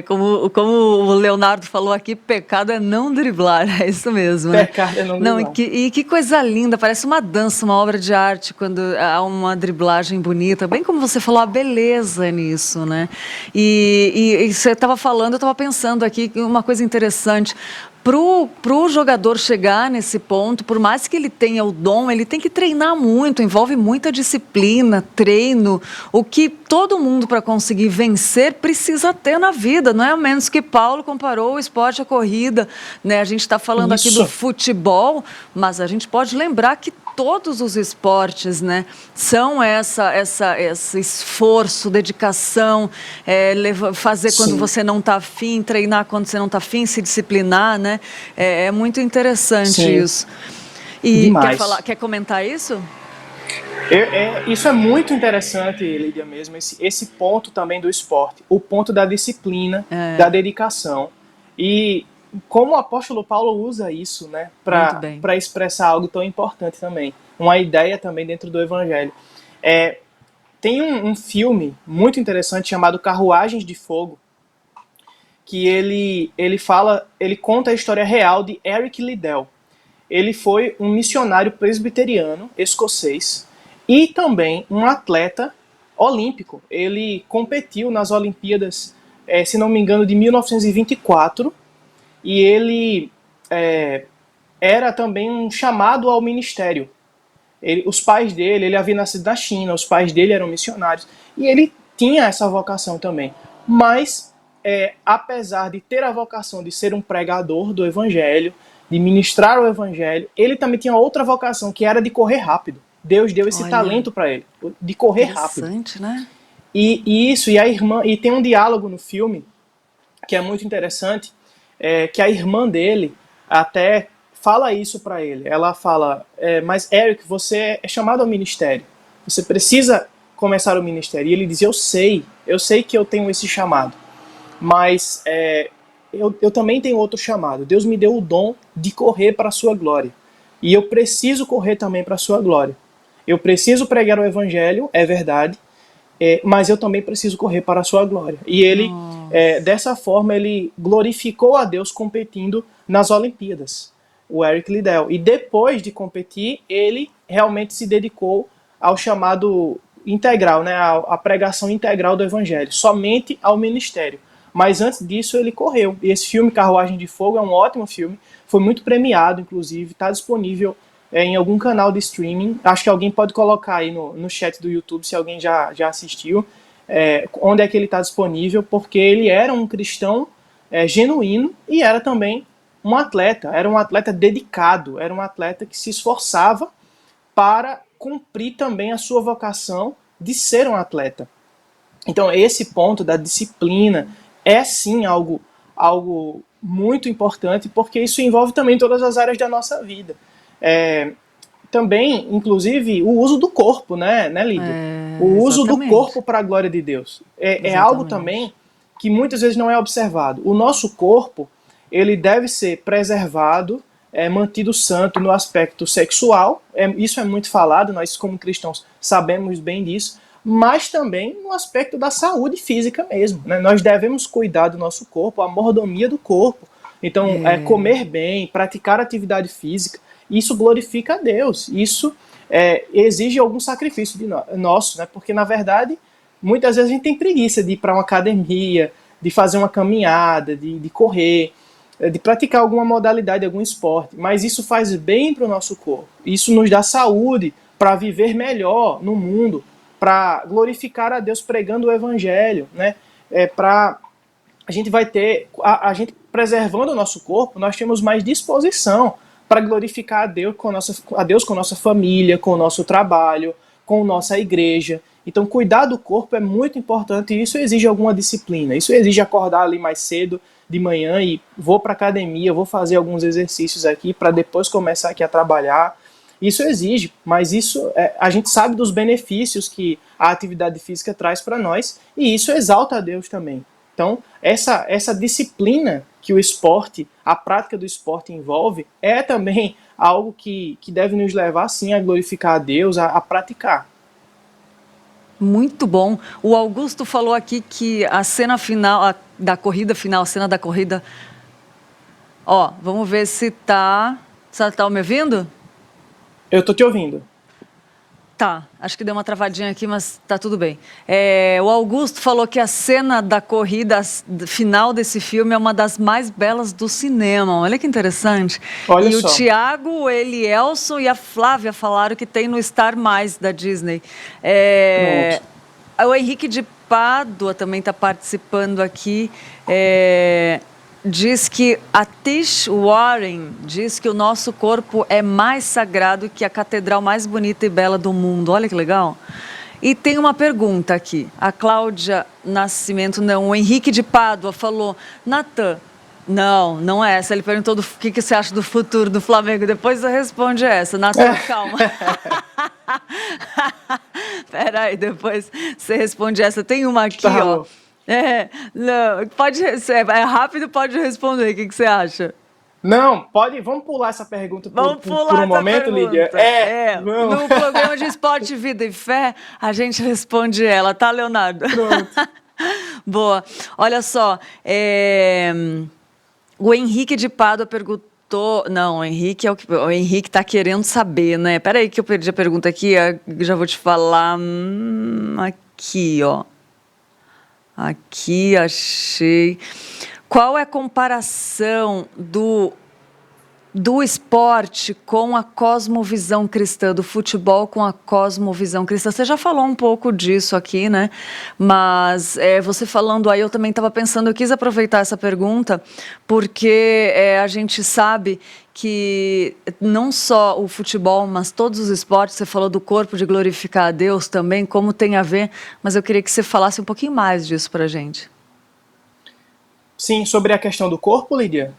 Como o Leonardo falou aqui, pecado é não driblar, é isso mesmo. Né? Pecado é não driblar. Não, e que coisa linda, parece uma dança, uma obra de arte, quando há uma driblagem bonita, bem como você falou, a beleza nisso, né? E você estava falando, eu estava pensando aqui, uma coisa interessante, pro jogador chegar nesse ponto, por mais que ele tenha o dom, ele tem que treinar muito, envolve muita disciplina, treino, o que todo mundo para conseguir vencer precisa ter na vida, não é? A menos que Paulo comparou o esporte à corrida, né? A gente está falando aqui do futebol, mas a gente pode lembrar que todos os esportes, né, são esse esforço, dedicação, fazer quando você não está afim, treinar quando você não está afim, se disciplinar, né? É muito interessante isso. E quer comentar isso? Isso é muito interessante, Lídia, mesmo, esse ponto também do esporte, o ponto da disciplina, da dedicação. E como o apóstolo Paulo usa isso, né, para expressar algo tão importante também, uma ideia também dentro do Evangelho. Tem um filme muito interessante chamado Carruagens de Fogo, que ele conta a história real de Eric Liddell. Ele foi um missionário presbiteriano escocês e também um atleta olímpico. Ele competiu nas Olimpíadas, se não me engano, de 1924, e ele era também um chamado ao ministério. Os pais dele, ele havia nascido na China, os pais dele eram missionários, e ele tinha essa vocação também. Mas, apesar de ter a vocação de ser um pregador do Evangelho, de ministrar o Evangelho, ele também tinha outra vocação, que era de correr rápido. Deus deu esse talento para ele, de correr rápido. Interessante, né? E a irmã, e tem um diálogo no filme que é muito interessante, que a irmã dele até fala isso para ele. Ela fala, mas Eric, você é chamado ao ministério, você precisa começar o ministério. E ele diz, eu sei que eu tenho esse chamado, mas eu também tenho outro chamado. Deus me deu o dom de correr para a sua glória, e eu preciso correr também para a sua glória. Eu preciso pregar o Evangelho, é verdade, mas eu também preciso correr para a sua glória. E ele, dessa forma, ele glorificou a Deus competindo nas Olimpíadas, o Eric Liddell. E depois de competir, ele realmente se dedicou ao chamado integral, né, à pregação integral do Evangelho, somente ao ministério. Mas antes disso, ele correu. E esse filme, Carruagem de Fogo, é um ótimo filme, foi muito premiado, inclusive, está disponível em algum canal de streaming. Acho que alguém pode colocar aí no chat do YouTube, se alguém já assistiu, onde é que ele está disponível, porque ele era um cristão genuíno e era também um atleta, era um atleta dedicado, era um atleta que se esforçava para cumprir também a sua vocação de ser um atleta. Então esse ponto da disciplina é sim algo muito importante, porque isso envolve também todas as áreas da nossa vida. Também, inclusive, o uso do corpo, né Lídia? O uso do corpo para a glória de Deus. É algo também que muitas vezes não é observado. O nosso corpo, ele deve ser preservado, mantido santo no aspecto sexual, isso é muito falado, nós como cristãos sabemos bem disso, mas também no aspecto da saúde física mesmo, né? Nós devemos cuidar do nosso corpo, a mordomia do corpo. Então, comer bem, praticar atividade física, isso glorifica a Deus, isso exige algum sacrifício nosso, né? Porque na verdade muitas vezes a gente tem preguiça de ir para uma academia, de fazer uma caminhada, de correr, de praticar alguma modalidade, algum esporte, mas isso faz bem para o nosso corpo, isso nos dá saúde para viver melhor no mundo, para glorificar a Deus pregando o evangelho, né? Para a gente vai ter, a gente preservando o nosso corpo, nós temos mais disposição para glorificar a Deus com a nossa família, com o nosso trabalho, com a nossa igreja. Então, cuidar do corpo é muito importante e isso exige alguma disciplina. Isso exige acordar ali mais cedo de manhã e vou para a academia, vou fazer alguns exercícios aqui para depois começar aqui a trabalhar. Isso exige, mas isso a gente sabe dos benefícios que a atividade física traz para nós e isso exalta a Deus também. Então, essa disciplina que o esporte, a prática do esporte envolve, é também algo que deve nos levar, sim, a glorificar a Deus, a praticar. Muito bom. O Augusto falou aqui que a cena final, da corrida final, a cena da corrida... Ó, vamos ver se tá... Você tá me ouvindo? Eu tô te ouvindo. Tá, acho que deu uma travadinha aqui, mas tá tudo bem. O Augusto falou que a cena da corrida final desse filme é uma das mais belas do cinema. Olha que interessante. Olha e só. O Thiago, o Elielson e a Flávia falaram que tem no Star Mais da Disney. O Henrique de Pádua também está participando aqui. Diz que a Tish Warren diz que o nosso corpo é mais sagrado que a catedral mais bonita e bela do mundo. Olha que legal. E tem uma pergunta aqui. A Cláudia Nascimento, não, o Henrique de Pádua falou, Natan, não é essa. Ele perguntou o que você acha do futuro do Flamengo. Depois você responde essa. Natan, calma. Peraí, depois você responde essa. Tem uma aqui, tá, ó. Não, é rápido, pode responder. O que você acha? Não, pode. Vamos pular essa pergunta por um momento, Lídia. No programa de Esporte, Vida e Fé, a gente responde ela, tá, Leonardo? Pronto. Boa. Olha só, o Henrique de Pádua perguntou. Não, o Henrique está querendo saber, né? Peraí que eu perdi a pergunta aqui, já vou te falar. Aqui, ó. Aqui, achei. Qual é a comparação do esporte com a cosmovisão cristã, do futebol com a cosmovisão cristã? Você já falou um pouco disso aqui, né? Mas você falando aí, eu também estava pensando, eu quis aproveitar essa pergunta, porque a gente sabe que não só o futebol, mas todos os esportes, você falou do corpo, de glorificar a Deus também, como tem a ver, mas eu queria que você falasse um pouquinho mais disso pra gente. Sim, sobre a questão do corpo, Lídia?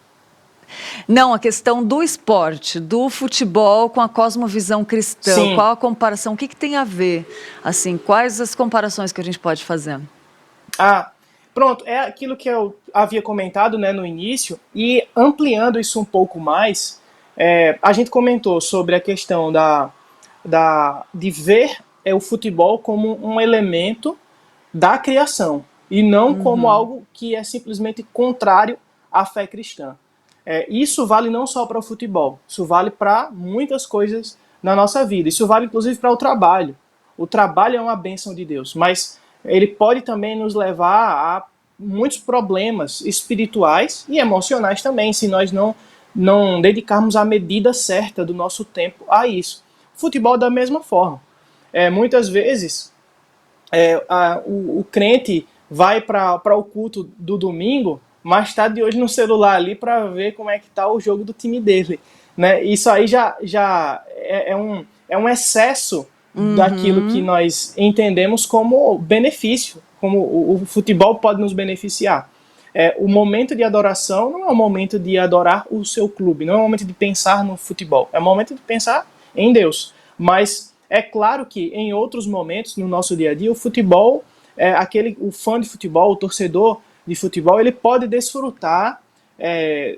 Não, a questão do esporte, do futebol com a cosmovisão cristã. Sim. Qual a comparação? O que tem a ver? Assim, quais as comparações que a gente pode fazer? Pronto, é aquilo que eu havia comentado, né, no início, e ampliando isso um pouco mais, a gente comentou sobre a questão de ver o futebol como um elemento da criação, e não como algo que é simplesmente contrário à fé cristã. Isso vale não só para o futebol, isso vale para muitas coisas na nossa vida, isso vale inclusive para o trabalho. O trabalho é uma bênção de Deus, mas ele pode também nos levar a muitos problemas espirituais e emocionais também, se nós não dedicarmos a medida certa do nosso tempo a isso. Futebol da mesma forma. Muitas vezes o crente vai para o culto do domingo, mas está de hoje no celular ali para ver como é que está o jogo do time dele. Né? Isso aí já é um excesso daquilo que nós entendemos como benefício, como o futebol pode nos beneficiar. O momento de adoração não é um momento de adorar o seu clube, não é um momento de pensar no futebol, é um momento de pensar em Deus. Mas é claro que em outros momentos, no nosso dia a dia, o futebol, o fã de futebol, o torcedor de futebol, ele pode desfrutar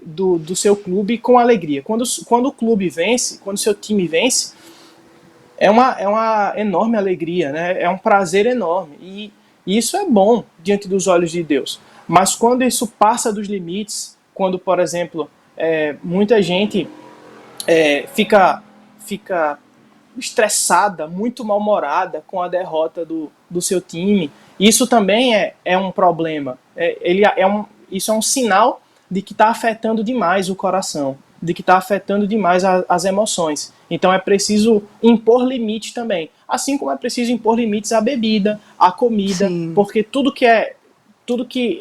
do seu clube com alegria. Quando o clube vence, quando o seu time vence, é uma enorme alegria, né? É um prazer enorme. E isso é bom diante dos olhos de Deus. Mas quando isso passa dos limites, quando, por exemplo, muita gente fica estressada, muito mal-humorada com a derrota do seu time, Isso também é um problema. Isso é um sinal de que está afetando demais o coração, de que está afetando demais as emoções. Então é preciso impor limite também. Assim como é preciso impor limites à bebida, à comida, Sim. porque tudo que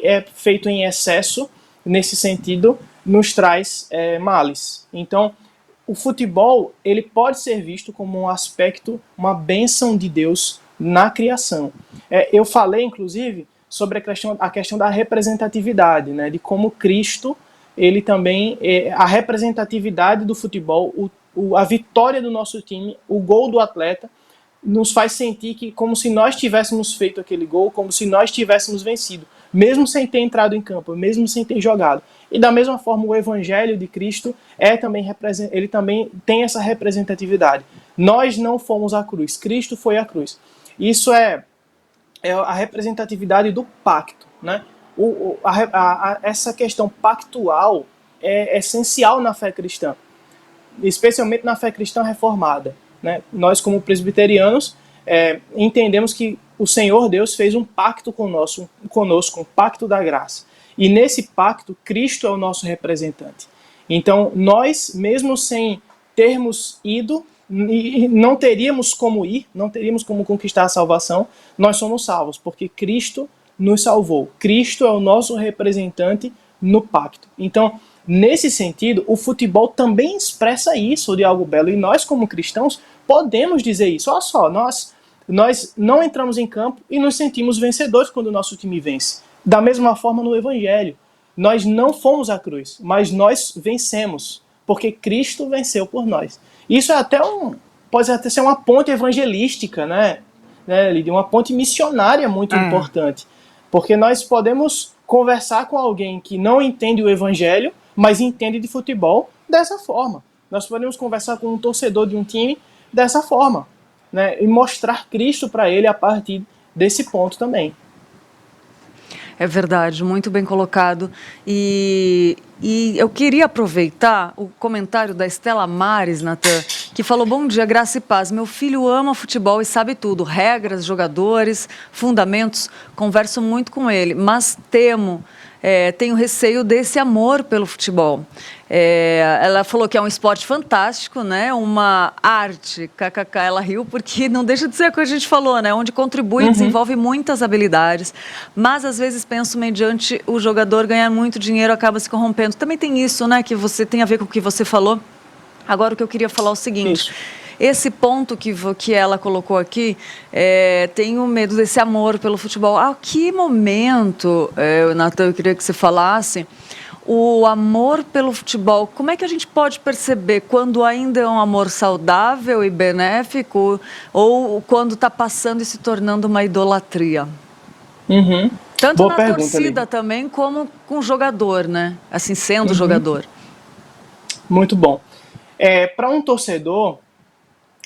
é feito em excesso, nesse sentido, nos traz males. Então, o futebol, ele pode ser visto como um aspecto, uma bênção de Deus na criação. Eu falei, inclusive, sobre a questão da representatividade, né, de como Cristo, ele também, a representatividade do futebol, a vitória do nosso time, o gol do atleta, nos faz sentir que como se nós tivéssemos feito aquele gol, como se nós tivéssemos vencido, mesmo sem ter entrado em campo, mesmo sem ter jogado. E da mesma forma o Evangelho de Cristo ele também tem essa representatividade. Nós não fomos à cruz, Cristo foi à cruz. Isso é a representatividade do pacto, né? Essa questão pactual é essencial na fé cristã, especialmente na fé cristã reformada, né? Nós, como presbiterianos, entendemos que o Senhor Deus fez um pacto conosco, um pacto da graça. E nesse pacto, Cristo é o nosso representante. Então, nós, mesmo sem termos ido, não teríamos como ir, não teríamos como conquistar a salvação, nós somos salvos, porque Cristo nos salvou. Cristo é o nosso representante no pacto. Então, nesse sentido, o futebol também expressa isso de algo belo. E nós, como cristãos, podemos dizer isso. Olha só, nós não entramos em campo e nos sentimos vencedores quando o nosso time vence. Da mesma forma no Evangelho. Nós não fomos à cruz, mas nós vencemos, porque Cristo venceu por nós. Isso pode até ser uma ponte evangelística, né, Lídia? Uma ponte missionária muito importante. Porque nós podemos conversar com alguém que não entende o Evangelho, mas entende de futebol dessa forma. Nós podemos conversar com um torcedor de um time dessa forma, né? E mostrar Cristo para ele a partir desse ponto também. É verdade, muito bem colocado. E eu queria aproveitar o comentário da Estela Mares, Natan, que falou: bom dia, graça e paz. Meu filho ama futebol e sabe tudo, regras, jogadores, fundamentos. Converso muito com ele, mas tenho receio desse amor pelo futebol. Ela falou que é um esporte fantástico, né? Uma arte, kkk, ela riu, porque não deixa de ser o que a gente falou, né? Onde contribui e desenvolve muitas habilidades, mas às vezes penso, mediante o jogador ganhar muito dinheiro, acaba se corrompendo. Também tem isso, né? Que tem a ver com o que você falou. Agora, o que eu queria falar é o seguinte... Isso. Esse ponto que ela colocou aqui, tenho medo desse amor pelo futebol. A que momento, Natan, eu queria que você falasse, o amor pelo futebol, como é que a gente pode perceber quando ainda é um amor saudável e benéfico ou quando está passando e se tornando uma idolatria? Uhum. Tanto Boa na pergunta, torcida Lídia. Também, como com o jogador, né? Assim, sendo jogador. Muito bom. Para um torcedor,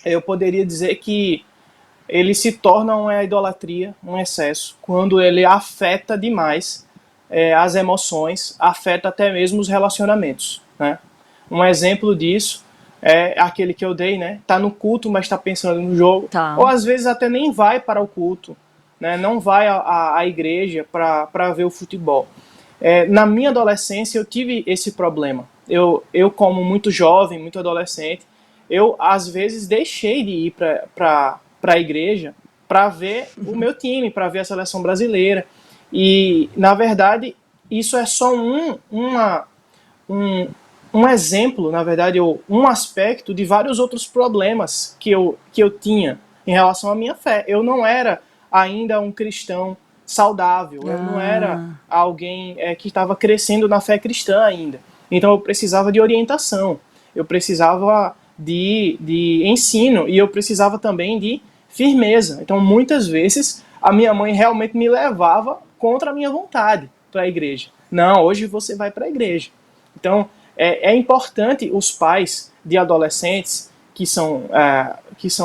eu poderia dizer que ele se torna uma idolatria, um excesso, quando ele afeta demais as emoções, afeta até mesmo os relacionamentos, né? Um exemplo disso é aquele que eu dei, né? Tá no culto, mas está pensando no jogo, ou às vezes até nem vai para o culto, né? Não vai à igreja para ver o futebol. Na minha adolescência eu tive esse problema. Eu como muito jovem, muito adolescente, eu, às vezes, deixei de ir para a igreja para ver o meu time, para ver a seleção brasileira. E, na verdade, isso é só um exemplo, na verdade, um aspecto de vários outros problemas que eu tinha em relação à minha fé. Eu não era ainda um cristão saudável, eu não era alguém que estava crescendo na fé cristã ainda. Então, eu precisava de orientação, eu precisava de ensino e eu precisava também de firmeza. Então, muitas vezes, a minha mãe realmente me levava contra a minha vontade para a igreja. Não, hoje você vai para a igreja. Então, é importante os pais de adolescentes que são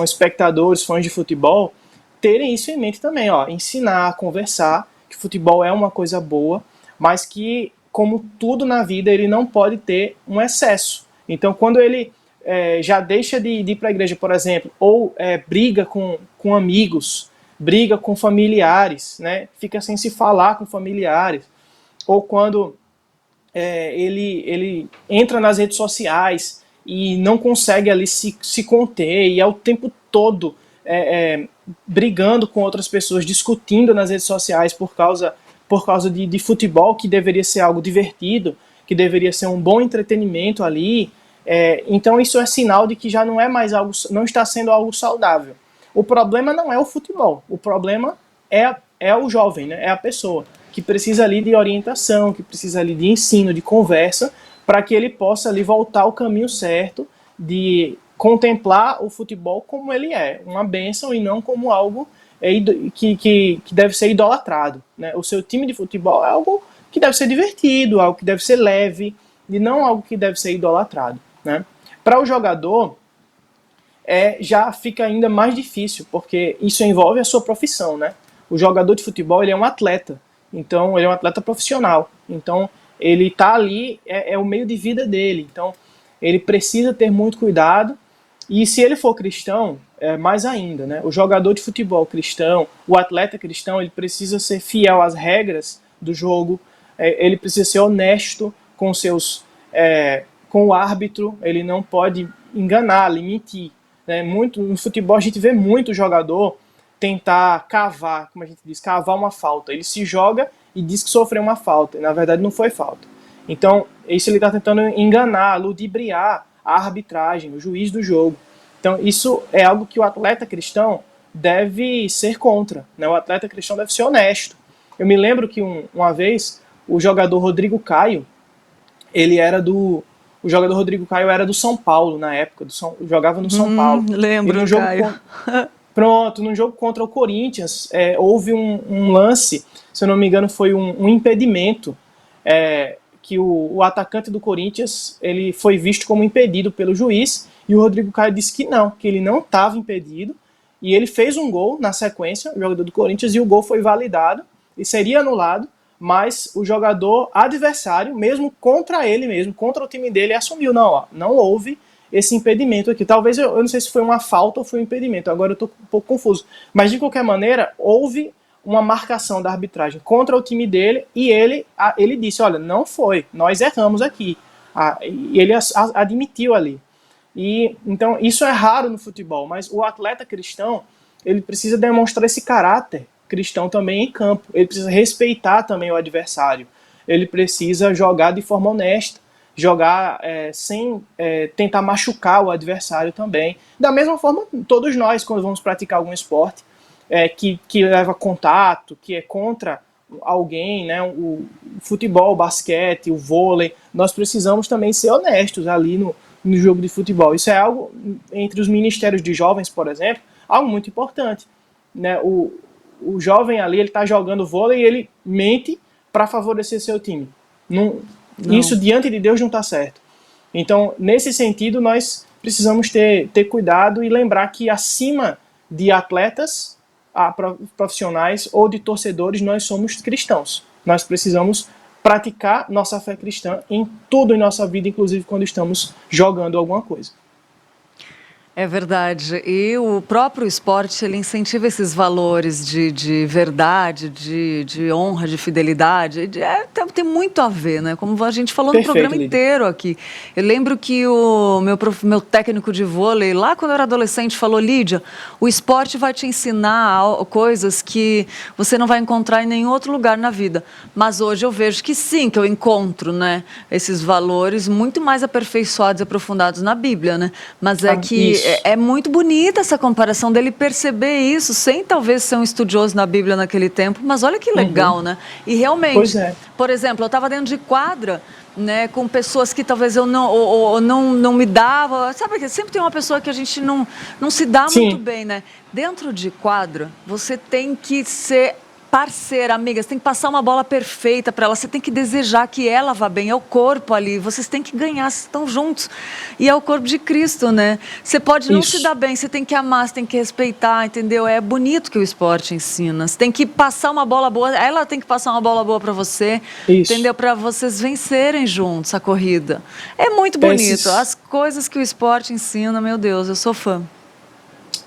espectadores, fãs de futebol, terem isso em mente também. Ensinar, conversar, que futebol é uma coisa boa, mas que, como tudo na vida, ele não pode ter um excesso. Então, quando ele já deixa de ir para a igreja, por exemplo, ou briga com amigos, briga com familiares, né? Fica sem se falar com familiares, ou quando ele entra nas redes sociais e não consegue ali se conter, e é o tempo todo brigando com outras pessoas, discutindo nas redes sociais por causa de futebol, que deveria ser algo divertido, que deveria ser um bom entretenimento ali. Então isso é sinal de que já não é mais algo, não está sendo algo saudável. O problema não é o futebol, o problema é o jovem, né? É a pessoa que precisa ali de orientação, que precisa ali de ensino, de conversa, para que ele possa ali voltar ao caminho certo de contemplar o futebol como ele é, uma bênção, e não como algo que deve ser idolatrado, né? O seu time de futebol é algo que deve ser divertido, algo que deve ser leve, e não algo que deve ser idolatrado, né? Para o jogador, já fica ainda mais difícil, porque isso envolve a sua profissão, né? O jogador de futebol, ele é um atleta, então ele é um atleta profissional, então ele está ali, é o meio de vida dele, então ele precisa ter muito cuidado, e se ele for cristão, mais ainda, né? O jogador de futebol cristão, o atleta cristão, ele precisa ser fiel às regras do jogo, ele precisa ser honesto com com o árbitro, ele não pode enganar, mentir, né? No futebol a gente vê muito jogador tentar cavar, como a gente diz, cavar uma falta. Ele se joga e diz que sofreu uma falta, e na verdade não foi falta. Então, isso ele está tentando enganar, ludibriar a arbitragem, o juiz do jogo. Então, isso é algo que o atleta cristão deve ser contra, né? O atleta cristão deve ser honesto. Eu me lembro que uma vez o jogador Rodrigo Caio, o jogador Rodrigo Caio era do São Paulo na época, jogava no São Paulo. Lembro, no jogo Caio. no jogo contra o Corinthians, houve um lance, se eu não me engano foi um impedimento, que o atacante do Corinthians, ele foi visto como impedido pelo juiz, e o Rodrigo Caio disse que ele não estava impedido, e ele fez um gol na sequência, o jogador do Corinthians, e o gol foi validado, e seria anulado, mas o jogador adversário, mesmo contra ele mesmo, contra o time dele, assumiu, não houve esse impedimento aqui. Talvez, eu não sei se foi uma falta ou foi um impedimento, agora eu estou um pouco confuso, mas de qualquer maneira, houve uma marcação da arbitragem contra o time dele, e ele disse, olha, não foi, nós erramos aqui, e ele admitiu ali. E então isso é raro no futebol, mas o atleta cristão, ele precisa demonstrar esse caráter cristão também em campo, ele precisa respeitar também o adversário, ele precisa jogar de forma honesta, jogar sem tentar machucar o adversário também. Da mesma forma, todos nós, quando vamos praticar algum esporte que leva contato, que é contra alguém, né, o futebol, o basquete, o vôlei, nós precisamos também ser honestos ali no jogo de futebol. Isso é algo, entre os ministérios de jovens, por exemplo, algo muito importante, né? O jovem ali, ele está jogando vôlei e ele mente para favorecer seu time. Não. Isso diante de Deus não está certo. Então, nesse sentido, nós precisamos ter cuidado e lembrar que acima de atletas profissionais ou de torcedores, nós somos cristãos. Nós precisamos praticar nossa fé cristã em tudo em nossa vida, inclusive quando estamos jogando alguma coisa. É verdade. E o próprio esporte, ele incentiva esses valores de verdade, de honra, de fidelidade. Tem muito a ver, né? Como a gente falou Perfeito, no programa Lídia. inteiro aqui. Eu lembro que o meu técnico de vôlei, lá quando eu era adolescente, falou, Lídia, o esporte vai te ensinar coisas que você não vai encontrar em nenhum outro lugar na vida. Mas hoje eu vejo que sim, que eu encontro, né, esses valores muito mais aperfeiçoados e aprofundados na Bíblia, né? Mas que é muito bonita essa comparação dele perceber isso, sem talvez ser um estudioso na Bíblia naquele tempo, mas olha que legal, né? E realmente, por exemplo, eu estava dentro de quadra, né, com pessoas que talvez eu não me dava, sabe que sempre tem uma pessoa que a gente não se dá muito bem, né? Dentro de quadra, você tem que ser parceira, amiga, você tem que passar uma bola perfeita para ela, você tem que desejar que ela vá bem, é o corpo ali, vocês têm que ganhar, vocês estão juntos, e é o corpo de Cristo, né? Você pode não se dar bem, você tem que amar, você tem que respeitar, entendeu? É bonito que o esporte ensina, você tem que passar uma bola boa, ela tem que passar uma bola boa para você, entendeu? Para vocês vencerem juntos a corrida. É muito bonito, as coisas que o esporte ensina, meu Deus, eu sou fã.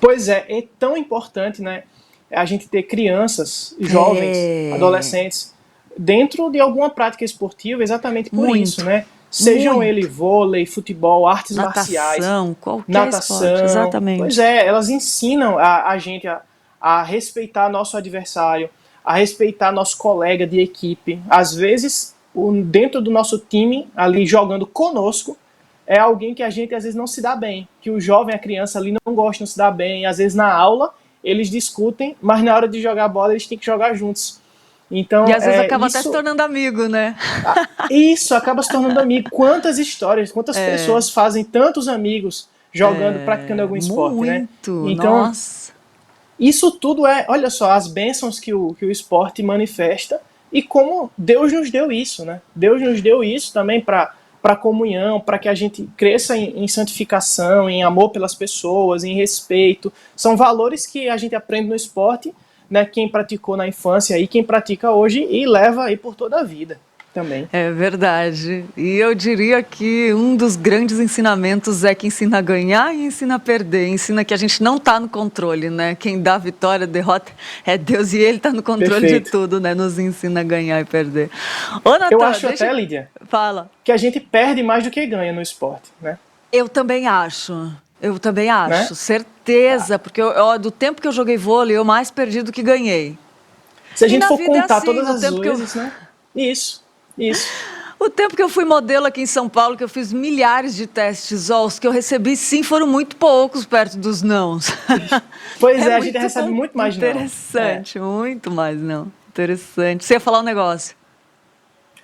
Pois é tão importante, né? a gente ter crianças, jovens, adolescentes, dentro de alguma prática esportiva, exatamente por isso, né? Sejam ele vôlei, futebol, artes marciais, qualquer esporte, exatamente. Pois é, elas ensinam a gente a respeitar nosso adversário, a respeitar nosso colega de equipe. Às vezes, dentro do nosso time, ali jogando conosco, é alguém que a gente às vezes não se dá bem, que o jovem, a criança ali não gosta, não se dá bem. Às vezes na aula eles discutem, mas na hora de jogar bola eles têm que jogar juntos. Então, e às vezes acaba até se tornando amigo, né? Isso, acaba se tornando amigo. Quantas histórias, quantas pessoas fazem tantos amigos jogando, praticando algum esporte, né? Então, nossa. Isso tudo olha só, as bênçãos que o esporte manifesta e como Deus nos deu isso, né? Deus nos deu isso também para comunhão, para que a gente cresça em santificação, em amor pelas pessoas, em respeito. São valores que a gente aprende no esporte, né? Quem praticou na infância e quem pratica hoje e leva aí por toda a vida também. É verdade. E eu diria que um dos grandes ensinamentos é que ensina a ganhar e ensina a perder. Ensina que a gente não está no controle, né? Quem dá a vitória, a derrota é Deus e Ele está no controle de tudo, né? Nos ensina a ganhar e perder. Ô, Natan, eu acho até, Lídia, que a gente perde mais do que ganha no esporte, né? Eu também acho, né? Certeza, porque do tempo que eu joguei vôlei, eu mais perdi do que ganhei. Se a gente for contar todas as vezes, né? Isso. O tempo que eu fui modelo aqui em São Paulo, que eu fiz milhares de testes, os que eu recebi, sim, foram muito poucos perto dos nãos. Pois a gente recebe muito mais não. Interessante, muito mais não. Interessante. Você ia falar um negócio?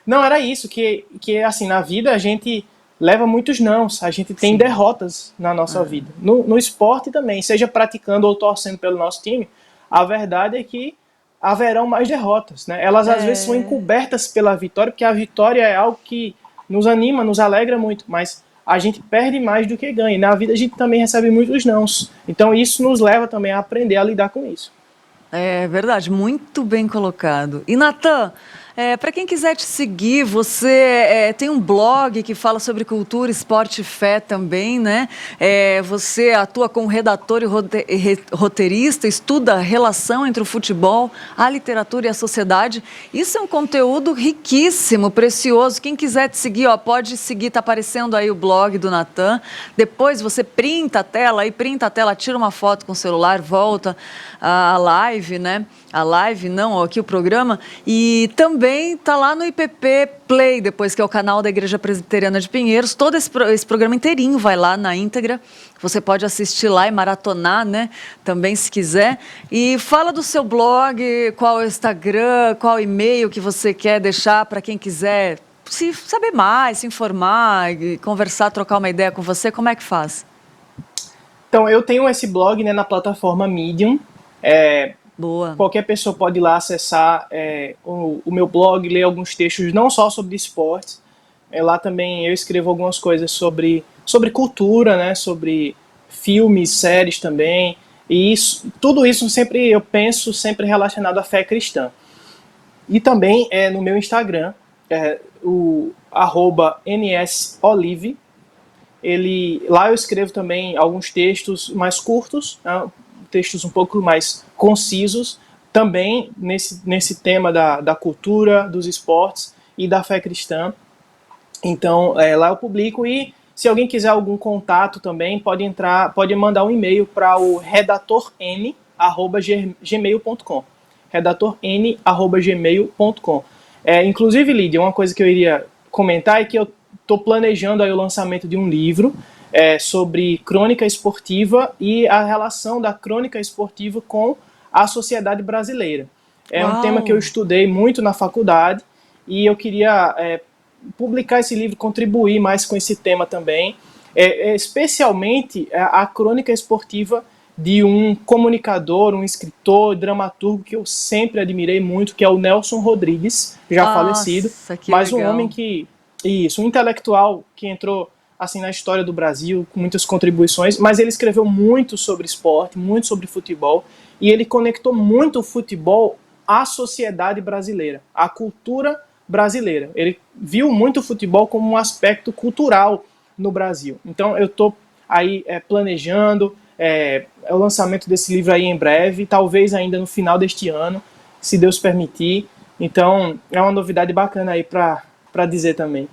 Não, era isso, que assim, na vida a gente leva muitos nãos, a gente tem derrotas na nossa vida. No esporte também, seja praticando ou torcendo pelo nosso time, a verdade é que haverão mais derrotas, né? Elas às vezes são encobertas pela vitória, porque a vitória é algo que nos anima, nos alegra muito, mas a gente perde mais do que ganha. E na vida a gente também recebe muitos nãos. Então isso nos leva também a aprender a lidar com isso. É verdade, muito bem colocado. E Natan, para quem quiser te seguir, você tem um blog que fala sobre cultura, esporte e fé também, né? Você atua como redator e roteirista, estuda a relação entre o futebol, a literatura e a sociedade. Isso é um conteúdo riquíssimo, precioso. Quem quiser te seguir, pode seguir, tá aparecendo aí o blog do Natan. Depois você printa a tela, tira uma foto com o celular, volta a live, né? A live, não, aqui o programa, e também está lá no IPP Play, depois que é o canal da Igreja Presbiteriana de Pinheiros, todo esse programa inteirinho vai lá na íntegra, você pode assistir lá e maratonar, né, também se quiser, e fala do seu blog, qual é o Instagram, qual é o e-mail que você quer deixar para quem quiser se saber mais, se informar, conversar, trocar uma ideia com você, como é que faz? Então, eu tenho esse blog, né, na plataforma Medium. Boa. Qualquer pessoa pode ir lá acessar o meu blog, ler alguns textos, não só sobre esportes. Lá também eu escrevo algumas coisas sobre cultura, né, sobre filmes, séries também. E tudo isso sempre eu penso sempre relacionado à fé cristã. E também no meu Instagram, o @nsolive. Lá eu escrevo também alguns textos mais curtos, textos um pouco mais concisos, também nesse tema da cultura, dos esportes e da fé cristã. Então, lá eu publico, e se alguém quiser algum contato também, pode mandar um e-mail para o redatorn@gmail.com. redatorn@gmail.com. Inclusive, Lídia, uma coisa que eu iria comentar é que eu estou planejando aí o lançamento de um livro sobre crônica esportiva e a relação da crônica esportiva com a sociedade brasileira. Um tema que eu estudei muito na faculdade e eu queria publicar esse livro, contribuir mais com esse tema também, especialmente a crônica esportiva de um comunicador, um escritor, dramaturgo que eu sempre admirei muito, que é o Nelson Rodrigues, já falecido, mas um homem um intelectual que entrou assim na história do Brasil, com muitas contribuições, mas ele escreveu muito sobre esporte, muito sobre futebol, e ele conectou muito o futebol à sociedade brasileira, à cultura brasileira. Ele viu muito o futebol como um aspecto cultural no Brasil. Então eu estou aí planejando, o lançamento desse livro aí em breve, talvez ainda no final deste ano, se Deus permitir. Então, é uma novidade bacana aí para dizer também.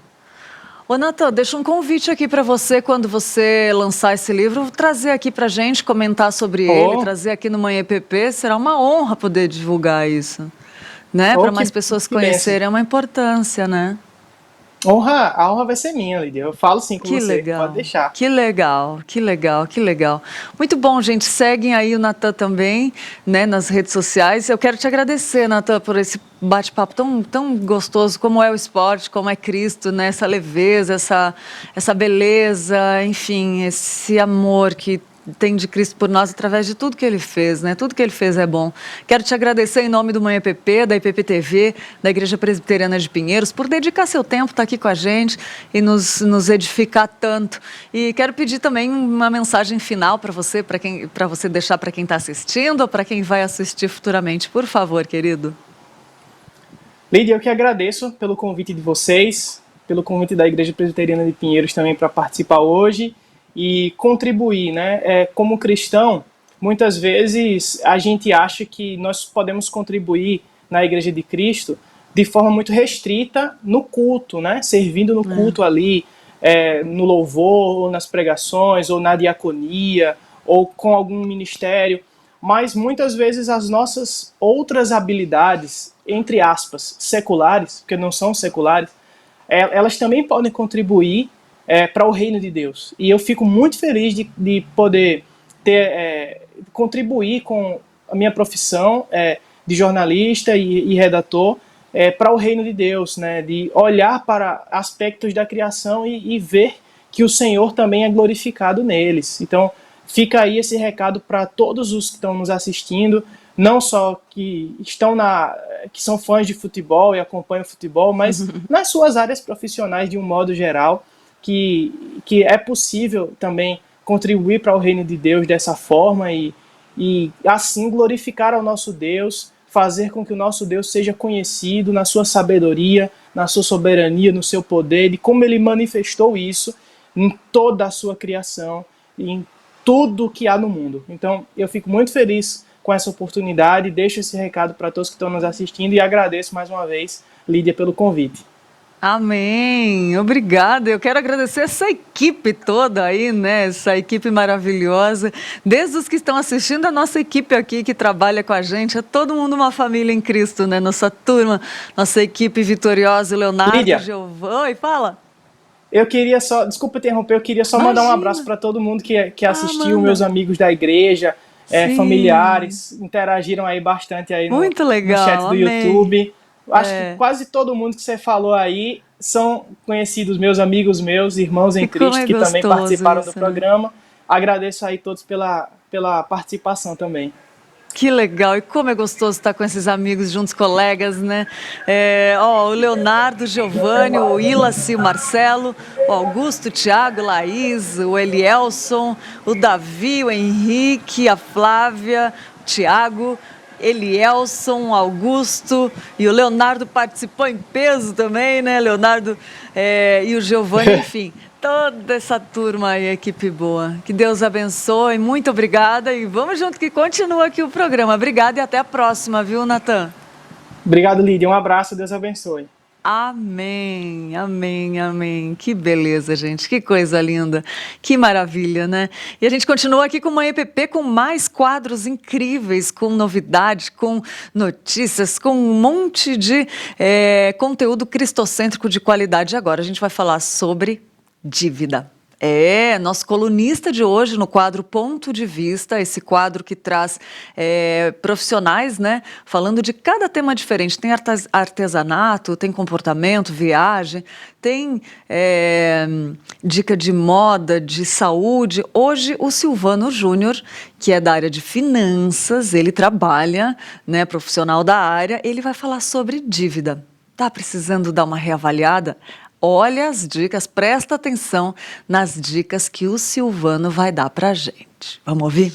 Ô, Natan, deixa um convite aqui para você, quando você lançar esse livro, trazer aqui para a gente, comentar sobre ele, trazer aqui no Manhã EPP. Será uma honra poder divulgar isso, né? Para mais pessoas conhecerem, é uma importância, né? A honra vai ser minha, Lídia. Eu falo sim com você, legal. Pode deixar. Que legal, que legal, que legal. Muito bom, gente. Seguem aí o Natan também, né, nas redes sociais. Eu quero te agradecer, Natan, por esse bate-papo tão gostoso, como é o esporte, como é Cristo, né? Essa leveza, essa beleza, enfim, esse amor que tem de Cristo por nós através de tudo que Ele fez, né? Tudo que Ele fez é bom. Quero te agradecer em nome do Manhã EPP, da IPP-TV, da Igreja Presbiteriana de Pinheiros, por dedicar seu tempo, estar aqui com a gente e nos edificar tanto. E quero pedir também uma mensagem final para você, para você deixar para quem está assistindo ou para quem vai assistir futuramente. Por favor, querido. Lídia, eu que agradeço pelo convite de vocês, pelo convite da Igreja Presbiteriana de Pinheiros também para participar hoje e contribuir, né? Como cristão, muitas vezes a gente acha que nós podemos contribuir na Igreja de Cristo de forma muito restrita no culto, né? Servindo no culto ali, no louvor, ou nas pregações, ou na diaconia, ou com algum ministério. Mas muitas vezes as nossas outras habilidades, entre aspas, seculares, porque não são seculares, elas também podem contribuir para o reino de Deus. E eu fico muito feliz de poder contribuir com a minha profissão de jornalista e redator para o reino de Deus, né? De olhar para aspectos da criação e ver que o Senhor também é glorificado neles. Então, fica aí esse recado para todos os que estão nos assistindo, não só que são fãs de futebol e acompanham futebol, mas nas suas áreas profissionais de um modo geral, que é possível também contribuir para o reino de Deus dessa forma e assim glorificar ao nosso Deus, fazer com que o nosso Deus seja conhecido na sua sabedoria, na sua soberania, no seu poder, de como Ele manifestou isso em toda a sua criação, em tudo que há no mundo. Então, eu fico muito feliz com essa oportunidade, deixo esse recado para todos que estão nos assistindo e agradeço mais uma vez, Lídia, pelo convite. Amém, obrigada. Eu quero agradecer essa equipe toda aí, né? Essa equipe maravilhosa. Desde os que estão assistindo, a nossa equipe aqui que trabalha com a gente, é todo mundo uma família em Cristo, né? Nossa turma, nossa equipe vitoriosa, Leonardo, Lídia, Oi, fala. Eu queria só, desculpa interromper, eu queria só mandar um abraço para todo mundo que assistiu, meus amigos da igreja, familiares, interagiram aí bastante aí no chat do YouTube. Acho que quase todo mundo que você falou aí são conhecidos, meus amigos meus, irmãos em Cristo, que também participaram do programa. Agradeço aí todos pela participação também. Que legal, e como é gostoso estar com esses amigos juntos, colegas, né? O Leonardo, Giovanni, o Ilaci, o Marcelo, o Augusto, o Tiago, Laís, o Elielson, o Davi, o Henrique, a Flávia, o Tiago, Elielson, Augusto, e o Leonardo participou em peso também, né? Leonardo e o Giovanni, enfim, toda essa turma aí, equipe boa. Que Deus abençoe, muito obrigada e vamos junto que continua aqui o programa. Obrigada e até a próxima, viu, Natan? Obrigado, Lídia. Um abraço, Deus abençoe. Amém, amém, amém. Que beleza, gente, que coisa linda, que maravilha, né? E a gente continua aqui com o Manhã EPP com mais quadros incríveis, com novidades, com notícias, com um monte de conteúdo cristocêntrico de qualidade. Agora a gente vai falar sobre dívida. Nosso colunista de hoje no quadro Ponto de Vista, esse quadro que traz profissionais, né, falando de cada tema diferente. Tem artesanato, tem comportamento, viagem, tem dica de moda, de saúde. Hoje o Silvano Júnior, que é da área de finanças, ele trabalha, né, profissional da área, ele vai falar sobre dívida. Tá precisando dar uma reavaliada? Olha as dicas, presta atenção nas dicas que o Silvano vai dar pra gente. Vamos ouvir?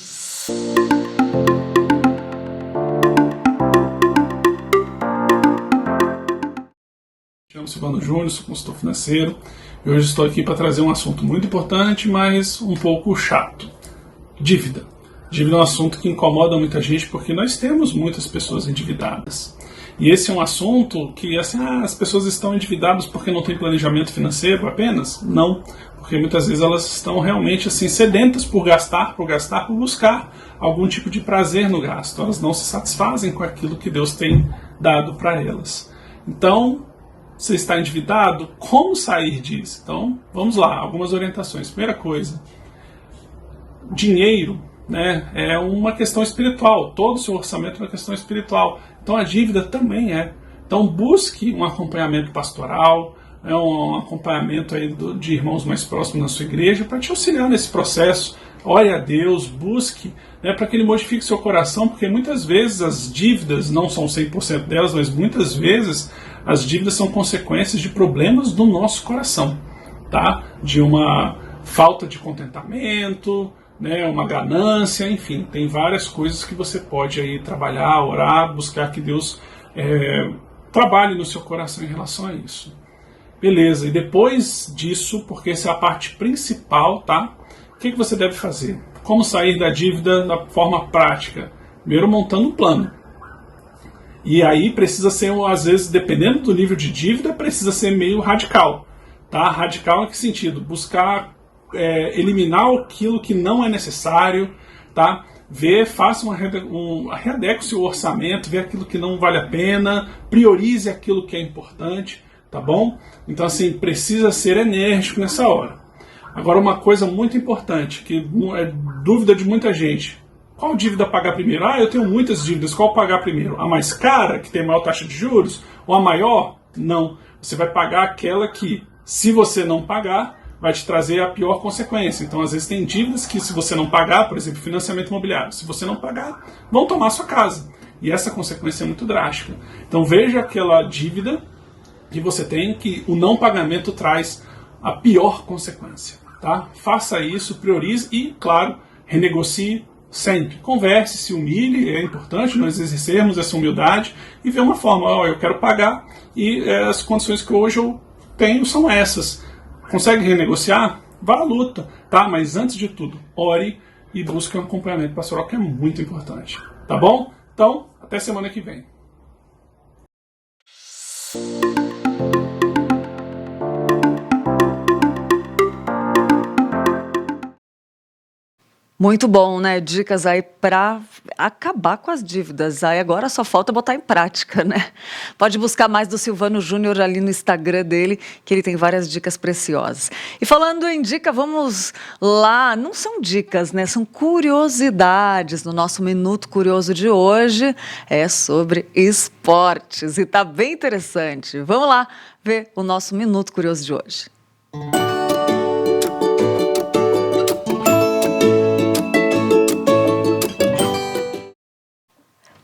Me chamo Silvano Júnior, sou consultor financeiro e hoje estou aqui para trazer um assunto muito importante, mas um pouco chato. Dívida. Dívida é um assunto que incomoda muita gente porque nós temos muitas pessoas endividadas. E esse é um assunto que, assim, as pessoas estão endividadas porque não tem planejamento financeiro apenas? Não, porque muitas vezes elas estão realmente assim sedentas por gastar, por buscar algum tipo de prazer no gasto. Elas não se satisfazem com aquilo que Deus tem dado para elas. Então, você está endividado? Como sair disso? Então, vamos lá, algumas orientações. Primeira coisa, dinheiro, né, é uma questão espiritual. Todo o seu orçamento é uma questão espiritual. Então a dívida também é. Então busque um acompanhamento pastoral, um acompanhamento aí de irmãos mais próximos na sua igreja para te auxiliar nesse processo. Ore a Deus, busque, né, para que Ele modifique seu coração, porque muitas vezes as dívidas, não são 100% delas, mas muitas vezes as dívidas são consequências de problemas do nosso coração, tá? De uma falta de contentamento, né, uma ganância, enfim, tem várias coisas que você pode aí trabalhar, orar, buscar que Deus trabalhe no seu coração em relação a isso. Beleza, e depois disso, porque essa é a parte principal, tá? O que você deve fazer? Como sair da dívida da forma prática? Primeiro, montando um plano. E aí precisa ser, às vezes, dependendo do nível de dívida, precisa ser meio radical, tá? Radical em que sentido? Buscar eliminar aquilo que não é necessário, tá? Faça readeque o seu orçamento, vê aquilo que não vale a pena, priorize aquilo que é importante, tá bom? Então, assim, precisa ser enérgico nessa hora. Agora, uma coisa muito importante, que é dúvida de muita gente: qual dívida pagar primeiro? Eu tenho muitas dívidas, qual pagar primeiro? A mais cara, que tem maior taxa de juros? Ou a maior? Não. Você vai pagar aquela que, se você não pagar, vai te trazer a pior consequência. Então, às vezes, tem dívidas que, se você não pagar, por exemplo, financiamento imobiliário, se você não pagar, vão tomar a sua casa. E essa consequência é muito drástica. Então, veja aquela dívida que você tem, que o não pagamento traz a pior consequência. Tá? Faça isso, priorize e, claro, renegocie sempre. Converse, se humilhe, é importante nós exercermos essa humildade e ver uma forma: eu quero pagar e as condições que hoje eu tenho são essas. Consegue renegociar? Vá à luta, tá? Mas antes de tudo, ore e busque um acompanhamento pastoral, que é muito importante, tá bom? Então, até semana que vem. Muito bom, né? Dicas aí para acabar com as dívidas. Aí agora só falta botar em prática, né? Pode buscar mais do Silvano Júnior ali no Instagram dele, que ele tem várias dicas preciosas. E falando em dica, vamos lá. Não são dicas, né? São curiosidades. No nosso Minuto Curioso de hoje é sobre esportes. E tá bem interessante. Vamos lá ver o nosso Minuto Curioso de hoje.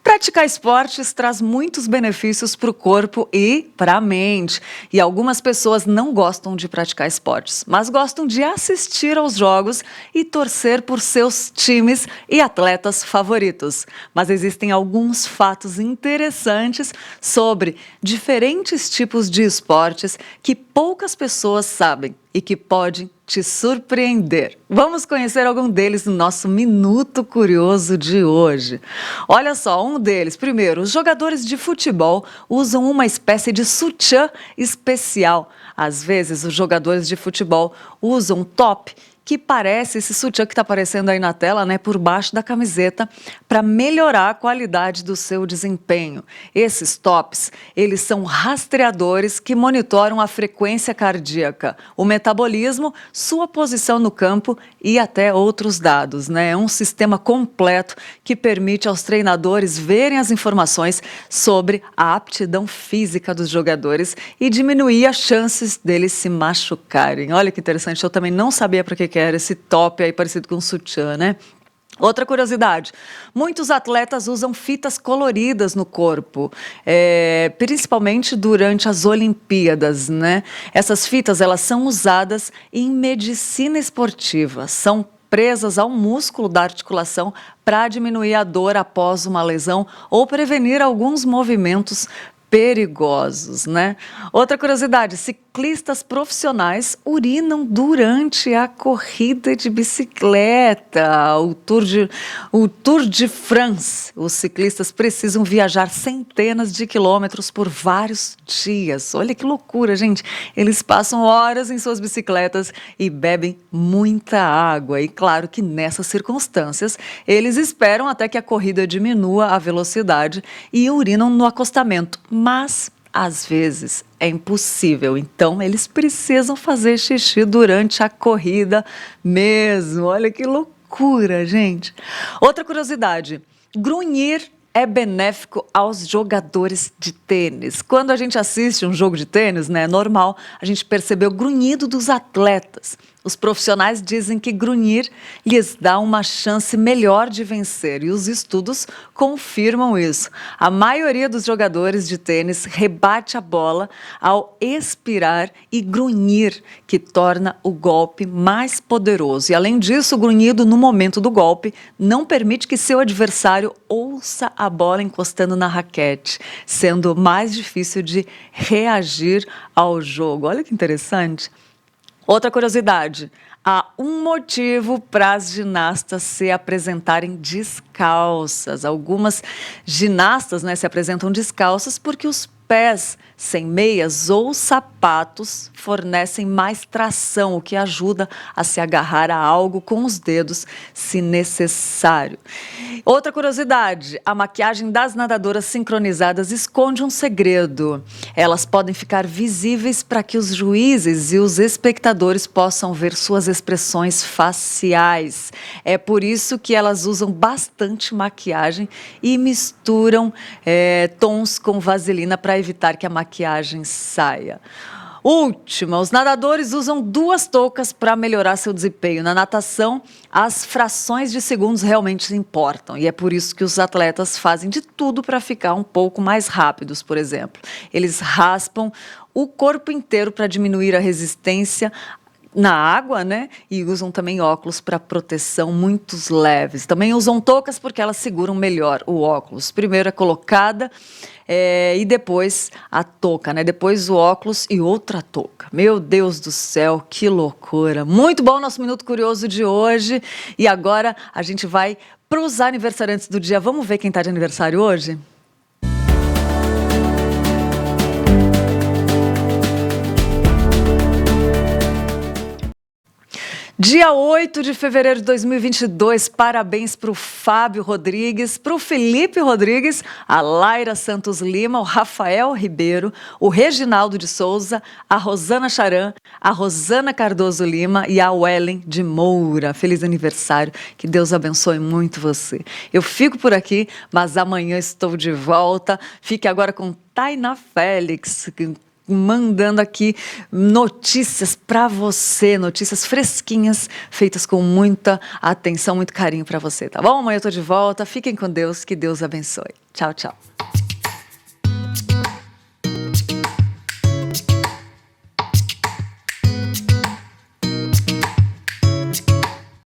Praticar esportes traz muitos benefícios para o corpo e para a mente. E algumas pessoas não gostam de praticar esportes, mas gostam de assistir aos jogos e torcer por seus times e atletas favoritos. Mas existem alguns fatos interessantes sobre diferentes tipos de esportes que poucas pessoas sabem e que podem te surpreender. Vamos conhecer algum deles no nosso Minuto Curioso de hoje. Olha só, um deles. Primeiro, os jogadores de futebol usam uma espécie de sutiã especial. Às vezes, os jogadores de futebol usam um top que parece esse sutiã que está aparecendo aí na tela, né, por baixo da camiseta, para melhorar a qualidade do seu desempenho. Esses tops, eles são rastreadores que monitoram a frequência cardíaca, o metabolismo, sua posição no campo e até outros dados, né? É um sistema completo que permite aos treinadores verem as informações sobre a aptidão física dos jogadores e diminuir as chances deles se machucarem. Olha que interessante, eu também não sabia para que era esse top aí parecido com um sutiã, né? Outra curiosidade, muitos atletas usam fitas coloridas no corpo, principalmente durante as Olimpíadas, né? Essas fitas, elas são usadas em medicina esportiva, são presas ao músculo da articulação para diminuir a dor após uma lesão ou prevenir alguns movimentos perigosos, né? Outra curiosidade, ciclistas profissionais urinam durante a corrida de bicicleta, o Tour de France. Os ciclistas precisam viajar centenas de quilômetros por vários dias. Olha que loucura, gente. Eles passam horas em suas bicicletas e bebem muita água. E claro que nessas circunstâncias, eles esperam até que a corrida diminua a velocidade e urinam no acostamento. Mas, às vezes, é impossível. Então, eles precisam fazer xixi durante a corrida mesmo. Olha que loucura, gente. Outra curiosidade, grunhir é benéfico aos jogadores de tênis. Quando a gente assiste um jogo de tênis, né, é normal a gente perceber o grunhido dos atletas. Os profissionais dizem que grunhir lhes dá uma chance melhor de vencer e os estudos confirmam isso. A maioria dos jogadores de tênis rebate a bola ao expirar e grunhir, que torna o golpe mais poderoso. E além disso, o grunhido no momento do golpe não permite que seu adversário ouça a bola encostando na raquete, sendo mais difícil de reagir ao jogo. Olha que interessante. Outra curiosidade, há um motivo para as ginastas se apresentarem descalças. Algumas ginastas, né, se apresentam descalças porque os pés sem meias ou sapatos fornecem mais tração, o que ajuda a se agarrar a algo com os dedos, se necessário. Outra curiosidade, a maquiagem das nadadoras sincronizadas esconde um segredo. Elas podem ficar visíveis para que os juízes e os espectadores possam ver suas expressões faciais. É por isso que elas usam bastante maquiagem e misturam tons com vaselina para evitar que a maquiagem saia. Última, os nadadores usam 2 toucas para melhorar seu desempenho. Na natação, as frações de segundos realmente importam. E é por isso que os atletas fazem de tudo para ficar um pouco mais rápidos, por exemplo. Eles raspam o corpo inteiro para diminuir a resistência na água, né? E usam também óculos para proteção muito leves. Também usam toucas porque elas seguram melhor o óculos. Primeiro é colocada e depois a touca, né? Depois o óculos e outra touca. Meu Deus do céu, que loucura! Muito bom nosso Minuto Curioso de hoje. E agora a gente vai para os aniversariantes do dia. Vamos ver quem está de aniversário hoje? Dia 8 de fevereiro de 2022, parabéns para o Fábio Rodrigues, para o Felipe Rodrigues, a Laira Santos Lima, o Rafael Ribeiro, o Reginaldo de Souza, a Rosana Charan, a Rosana Cardoso Lima e a Wellen de Moura. Feliz aniversário, que Deus abençoe muito você. Eu fico por aqui, mas amanhã estou de volta. Fique agora com Tainá Félix, mandando aqui notícias para você, notícias fresquinhas, feitas com muita atenção, muito carinho para você, tá bom? Amanhã eu tô de volta, fiquem com Deus, que Deus abençoe. Tchau, tchau.